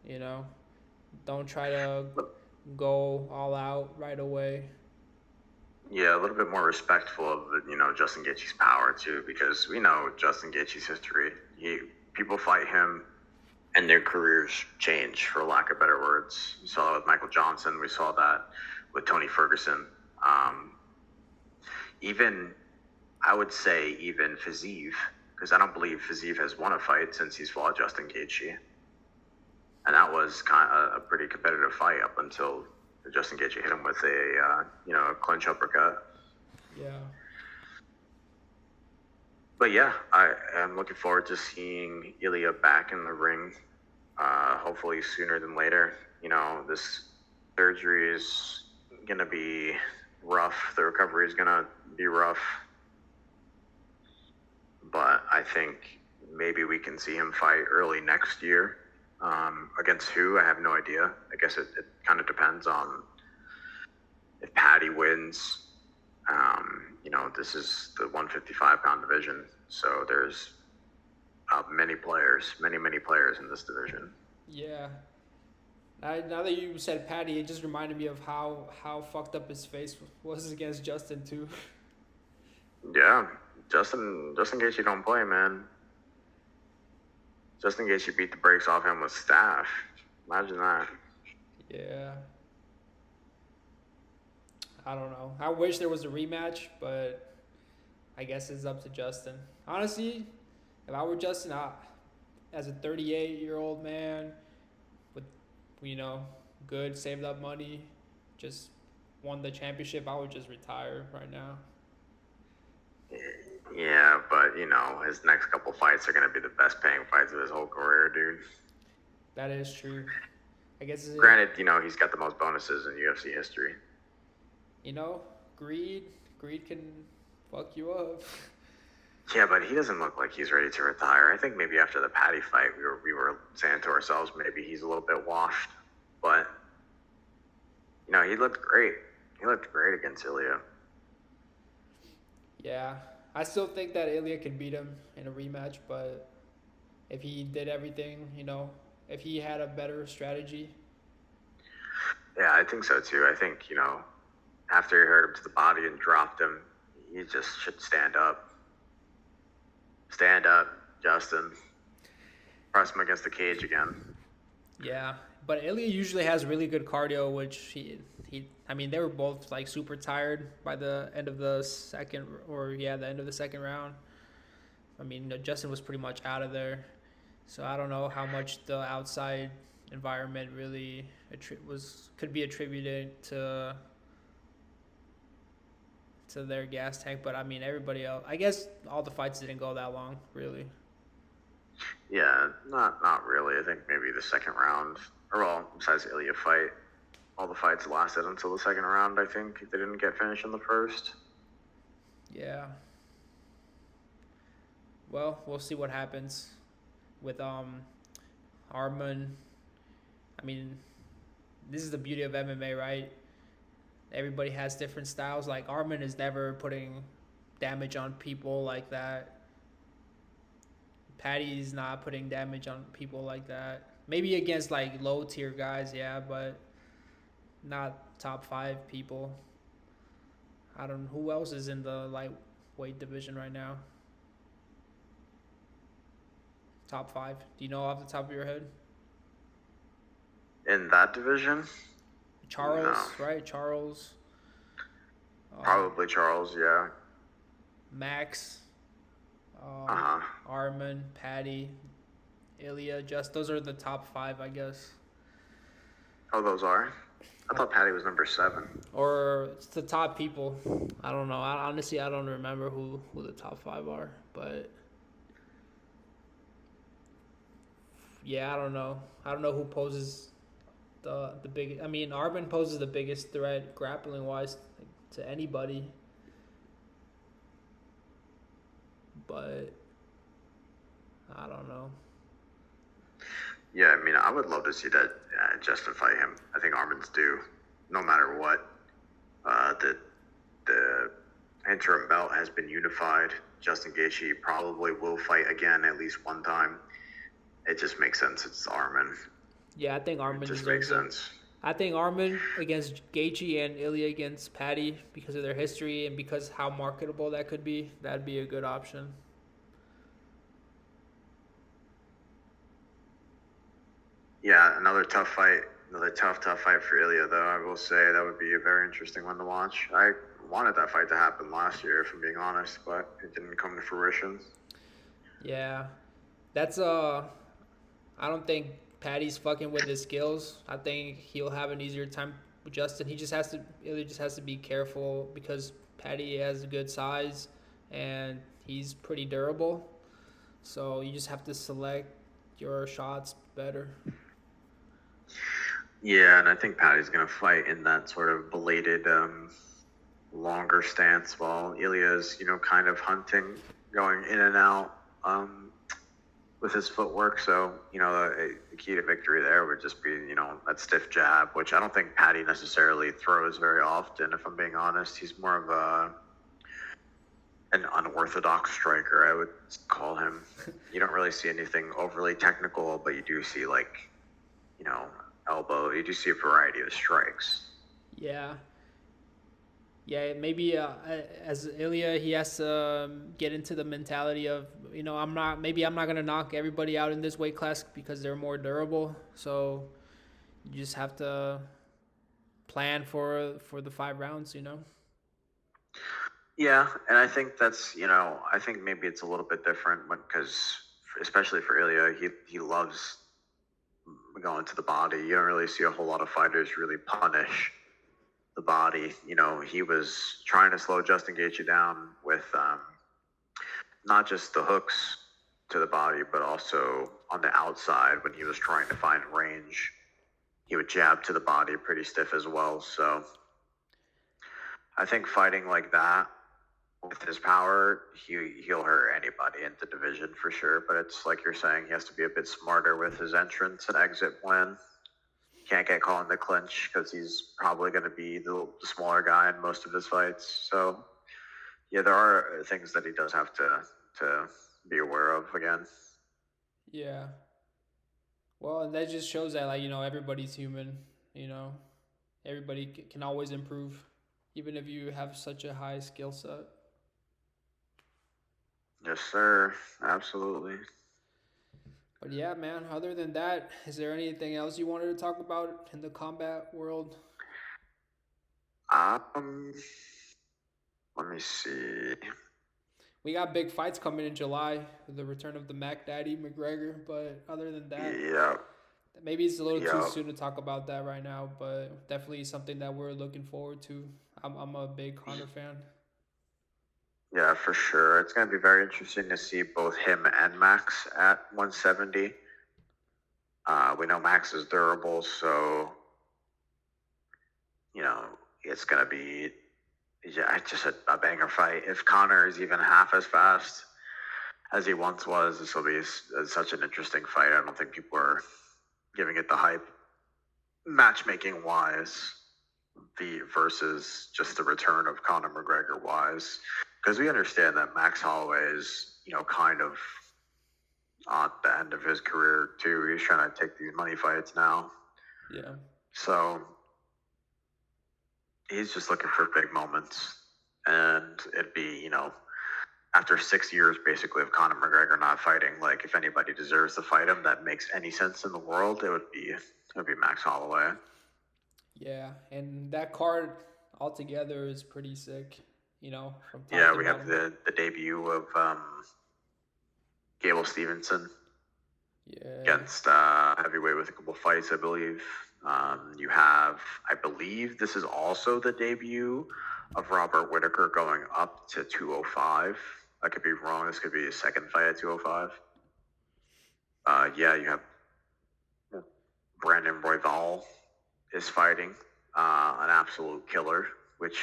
Speaker 1: Don't try to go all out right away.
Speaker 2: Yeah, a little bit more respectful of Justin Gaethje's power too, because we know Justin Gaethje's history. People fight him, and their careers change, for lack of better words. You saw that with Michael Johnson. We saw that with Tony Ferguson. I would say even Fiziev, because I don't believe Fiziev has won a fight since he's fought Justin Gaethje, and that was kind of a pretty competitive fight up until Justin Gaethje hit him with a clinch uppercut.
Speaker 1: Yeah.
Speaker 2: But yeah, I am looking forward to seeing Ilia back in the ring, hopefully sooner than later. This surgery is going to be rough. The recovery is going to be rough. But I think maybe we can see him fight early next year. Against who, I have no idea. I guess it kind of depends on if Patty wins. This is the 155-pound division, so there's many players in this division.
Speaker 1: Yeah. Now that you said Patty, it just reminded me of how fucked up his face was against Justin too.
Speaker 2: Yeah, Justin Gaethje don't play, man. Justin Gaethje beat the brakes off him with staff. Imagine that.
Speaker 1: Yeah. I don't know. I wish there was a rematch, but I guess it's up to Justin. Honestly, if I were Justin, as a 38-year-old man with, good saved up money, just won the championship, I would just retire right now.
Speaker 2: Yeah, but his next couple fights are gonna be the best paying fights of his whole career, dude.
Speaker 1: That is true. I guess.
Speaker 2: Granted, he's got the most bonuses in UFC history.
Speaker 1: Greed can fuck you up.
Speaker 2: Yeah, but he doesn't look like he's ready to retire. I think maybe after the Patty fight, we were saying to ourselves maybe he's a little bit washed, but he looked great. He looked great against Ilia.
Speaker 1: Yeah, I still think that Ilia could beat him in a rematch, but if he did everything, if he had a better strategy.
Speaker 2: Yeah, I think so too. I think, after he hurt him to the body and dropped him, he just should stand up. Stand up, Justin. Press him against the cage again.
Speaker 1: Yeah, but Ilia usually has really good cardio, which they were both like super tired by the end of the second round. Justin was pretty much out of there, so I don't know how much the outside environment really could be attributed to their gas tank. But everybody else, I guess all the fights didn't go that long, really.
Speaker 2: Yeah, not really. I think maybe the second round, or well, besides the Ilia fight, all the fights lasted until the second round. I think they didn't get finished in the first.
Speaker 1: Yeah. Well, we'll see what happens with Arman. I mean, this is the beauty of MMA, right? Everybody has different styles. Like Arman is never putting damage on people like that. Patty's not putting damage on people like that. Maybe against like low tier guys, yeah, but not top 5 people. I don't know who else is in the lightweight division right now. Top 5. Do you know off the top of your head?
Speaker 2: In that division?
Speaker 1: Charles,
Speaker 2: No.
Speaker 1: right? Charles.
Speaker 2: Probably Charles, yeah.
Speaker 1: Max.
Speaker 2: Uh-huh.
Speaker 1: Arman, Patty, Ilia. Just those are the top 5, I guess.
Speaker 2: Oh, those are? I thought Patty was number 7.
Speaker 1: Or it's the top people. I don't know. Honestly, I don't remember who the top 5 are, but yeah, I don't know. I don't know who poses the biggest. I mean, Arman poses the biggest threat grappling wise to anybody, but I don't know.
Speaker 2: Yeah, I mean, I would love to see that justify him. I think Arman's due, no matter what. The interim belt has been unified. Justin Gaethje probably will fight again at least one time. It just makes sense. It's Arman.
Speaker 1: Yeah, I think Arman
Speaker 2: It just
Speaker 1: deserves
Speaker 2: makes sense.
Speaker 1: I think Arman against Gaethje and Ilia against Patty, because of their history and because how marketable that could be, that'd be a good option.
Speaker 2: Yeah, another tough fight. Another tough fight for Ilia, though. I will say that would be a very interesting one to watch. I wanted that fight to happen last year, if I'm being honest, but it didn't come to fruition.
Speaker 1: Yeah, that's I don't think Patty's fucking with his skills. I think he'll have an easier time with Justin. Ilya just has to be careful because Patty has a good size and he's pretty durable. So you just have to select your shots better.
Speaker 2: Yeah, and I think Patty's going to fight in that sort of belated, longer stance while Ilya's, kind of hunting, going in and out with his footwork. So, the key to victory there would just be, that stiff jab, which I don't think Patty necessarily throws very often, if I'm being honest. He's more of an unorthodox striker, I would call him. You don't really see anything overly technical, but you do see, elbow. You do see a variety of strikes.
Speaker 1: Yeah. Yeah, maybe as Ilya, he has to get into the mentality of, I'm not going to knock everybody out in this weight class because they're more durable. So you just have to plan for the 5 rounds,
Speaker 2: Yeah, and I think that's, I think maybe it's a little bit different because, especially for Ilia, he loves going to the body. You don't really see a whole lot of fighters really punish the body. He was trying to slow Justin Gaethje down with not just the hooks to the body, but also on the outside when he was trying to find range. He would jab to the body pretty stiff as well. So I think fighting like that with his power, he'll hurt anybody in the division for sure. But it's like you're saying, he has to be a bit smarter with his entrance and exit plan. Can't get caught in the clinch because he's probably going to be the smaller guy in most of his fights. So, yeah, there are things that he does have to be aware of again.
Speaker 1: Yeah. Well, and that just shows that, everybody's human, Everybody can always improve, even if you have such a high skill set.
Speaker 2: Yes, sir. Absolutely.
Speaker 1: But yeah, man, other than that, is there anything else you wanted to talk about in the combat world?
Speaker 2: Let me see.
Speaker 1: We got big fights coming in July with the return of the Mac Daddy McGregor, but other than that,
Speaker 2: Yeah.
Speaker 1: maybe it's a little too soon to talk about that right now, but definitely something that we're looking forward to. I'm a big Conor fan.
Speaker 2: Yeah, for sure. It's going to be very interesting to see both him and Max at 170. We know Max is durable, so it's gonna be just a banger fight. If Conor is even half as fast as he once was, this will be such an interesting fight. I don't think people are giving it the hype, matchmaking wise, the versus just the return of Conor McGregor wise, because we understand that Max Holloway is kind of on the end of his career too. He's trying to take these money fights now,
Speaker 1: Yeah.
Speaker 2: so he's just looking for big moments, and it'd be after 6 years basically of Conor McGregor not fighting, like if anybody deserves to fight him that makes any sense in the world, it would be Max Holloway.
Speaker 1: Yeah, and that card altogether is pretty sick, from top
Speaker 2: Yeah,
Speaker 1: to
Speaker 2: we have
Speaker 1: bottom.
Speaker 2: the debut of Gable Stevenson
Speaker 1: Yeah.
Speaker 2: against heavyweight with a couple fights, I believe. You have, I believe, this is also the debut of Robert Whitaker going up to 205. I could be wrong. This could be his second fight at 205. Yeah, you have Brandon Royval is fighting an absolute killer, which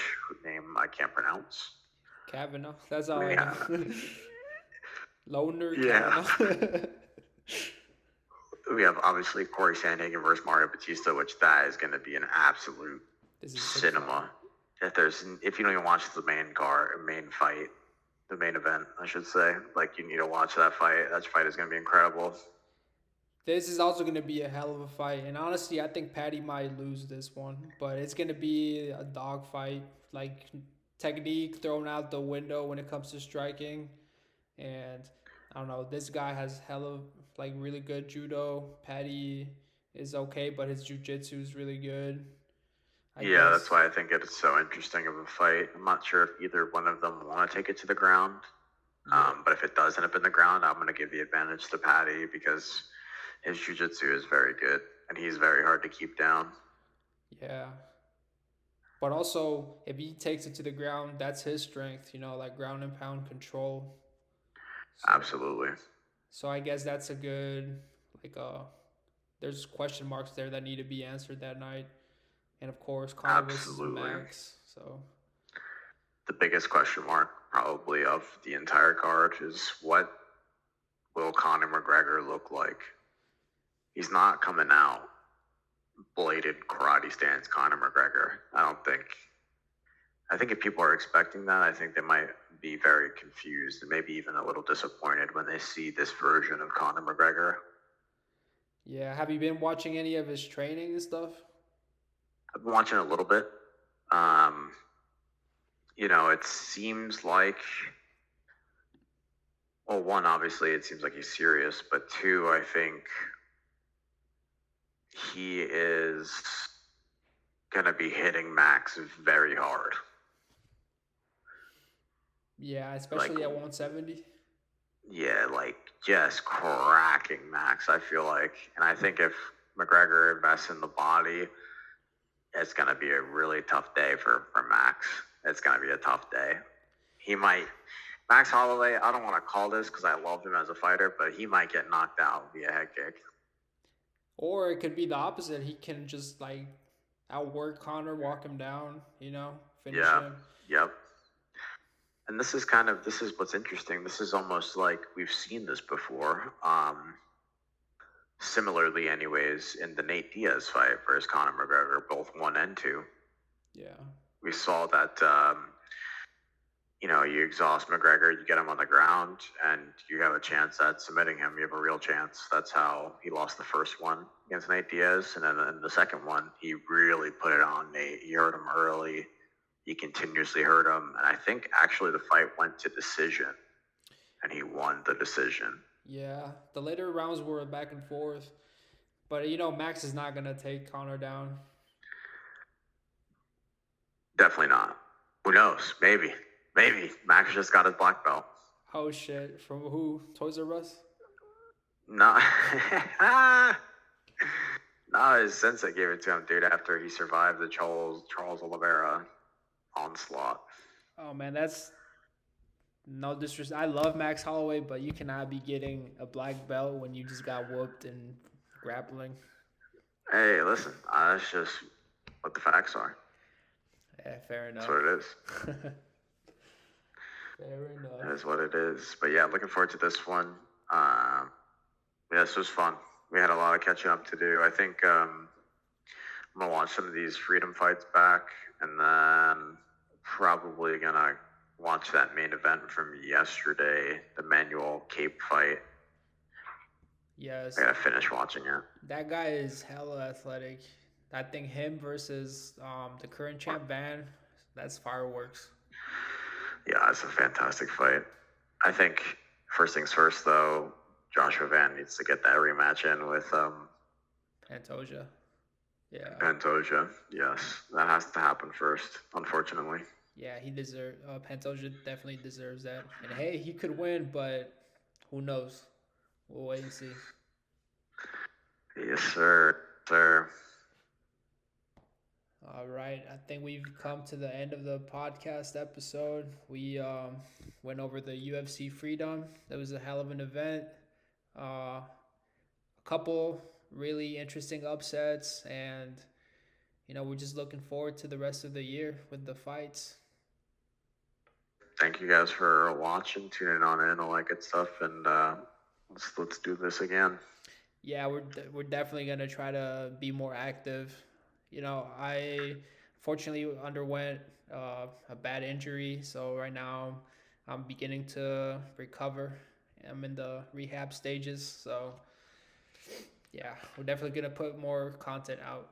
Speaker 2: name I can't pronounce.
Speaker 1: Kavanaugh. That's all I
Speaker 2: We
Speaker 1: know.
Speaker 2: have,
Speaker 1: Loner
Speaker 2: yeah,
Speaker 1: Kavanaugh.
Speaker 2: we have obviously Corey Sandhagen versus Mario Batista, which that is going to be an absolute
Speaker 1: This is a sick fight.
Speaker 2: cinema. If you don't even watch the main fight, the main event, I should say, like you need to watch that fight. That fight is going to be incredible.
Speaker 1: This is also going to be a hell of a fight. And honestly, I think Patty might lose this one. But it's going to be a dog fight. Like, technique thrown out the window when it comes to striking. And I don't know. This guy has hella, like, really good judo. Patty is okay, but his jujitsu is really good. I
Speaker 2: Yeah, that's
Speaker 1: guess.
Speaker 2: why I think it's so interesting of a fight. I'm not sure if either one of them want to take it to the ground.
Speaker 1: Yeah.
Speaker 2: But if it does end up in the ground, I'm going to give the advantage to Patty because his jiu-jitsu is very good and he's very hard to keep down.
Speaker 1: Yeah. But also, if he takes it to the ground, that's his strength, like ground and pound control. So,
Speaker 2: Absolutely.
Speaker 1: so I guess that's a good, like, there's question marks there that need to be answered that night. And of course, Connor versus
Speaker 2: Absolutely.
Speaker 1: Max. So,
Speaker 2: The biggest question mark probably of the entire card is what will Conor McGregor look like? He's not coming out bladed karate stance Conor McGregor. I think if people are expecting that, I think they might be very confused and maybe even a little disappointed when they see this version of Conor McGregor.
Speaker 1: yeah. Have you been watching any of his training and stuff?
Speaker 2: I've been watching a little bit. It seems like, well, one, obviously, it seems like he's serious, but two, I think he is going to be hitting Max very hard.
Speaker 1: Yeah,
Speaker 2: Like,
Speaker 1: especially at 170.
Speaker 2: yeah, like just cracking Max, I feel like. And I think if McGregor invests in the body, it's going to be a really tough day for Max. It's going to be a tough day. He might, Max Holloway, I don't want to call this because I love him as a fighter, but he might get knocked out via head kick.
Speaker 1: Or it could be the opposite. He can just, like, outwork Connor, walk him down, finish
Speaker 2: Yeah,
Speaker 1: him.
Speaker 2: yep. And this is what's interesting. This is almost like we've seen this before. Similarly, anyways, in the Nate Diaz fight versus Conor McGregor, both 1 and 2,
Speaker 1: Yeah.
Speaker 2: we saw that you exhaust McGregor, you get him on the ground, and you have a chance at submitting him. You have a real chance. That's how he lost the first one against Nate Diaz, and then in the second one, he really put it on Nate. He hurt him early. He continuously hurt him, and I think actually the fight went to decision, and he won the decision.
Speaker 1: Yeah. The later rounds were back and forth. But, Max is not going to take Connor down.
Speaker 2: Definitely not. Who knows? Maybe. Max just got his black belt.
Speaker 1: Oh, shit. From who? Toys R Us?
Speaker 2: No. No, his sensei gave it to him, dude, after he survived the Charles Oliveira onslaught.
Speaker 1: Oh, man. That's no disrespect. I love Max Holloway, but you cannot be getting a black belt when you just got whooped in grappling.
Speaker 2: Hey, listen, that's just what the facts are.
Speaker 1: Yeah, fair
Speaker 2: That's
Speaker 1: enough.
Speaker 2: what it is.
Speaker 1: Fair enough.
Speaker 2: That is what it is. But yeah, looking forward to this one. Um, yeah, this was fun. We had a lot of catching up to do. I think I'm gonna watch some of these Freedom fights back, and then probably gonna watch that main event from yesterday, the Manuel Cape fight. I
Speaker 1: Yes,
Speaker 2: gotta finish watching it.
Speaker 1: that guy is hella athletic. I think him versus the current champ Van, that's fireworks.
Speaker 2: Yeah, it's a fantastic fight. I think first things first, though, Joshua Van needs to get that rematch in with
Speaker 1: Pantoja. Yeah.
Speaker 2: Pantoja. Yes, that has to happen first, unfortunately.
Speaker 1: Yeah, he deserves. Pantoja definitely deserves that. And hey, he could win, but who knows? We'll wait and see.
Speaker 2: Yes, sir. Sir.
Speaker 1: All right, I think we've come to the end of the podcast episode. We went over the UFC Freedom. That was a hell of an event. A couple really interesting upsets, and we're just looking forward to the rest of the year with the fights.
Speaker 2: Thank you guys for watching, tuning on in, all that good stuff, and let's do this again.
Speaker 1: Yeah, we're definitely gonna try to be more active. I fortunately underwent a bad injury, so right now I'm beginning to recover. I'm in the rehab stages, so yeah, we're definitely gonna put more content out.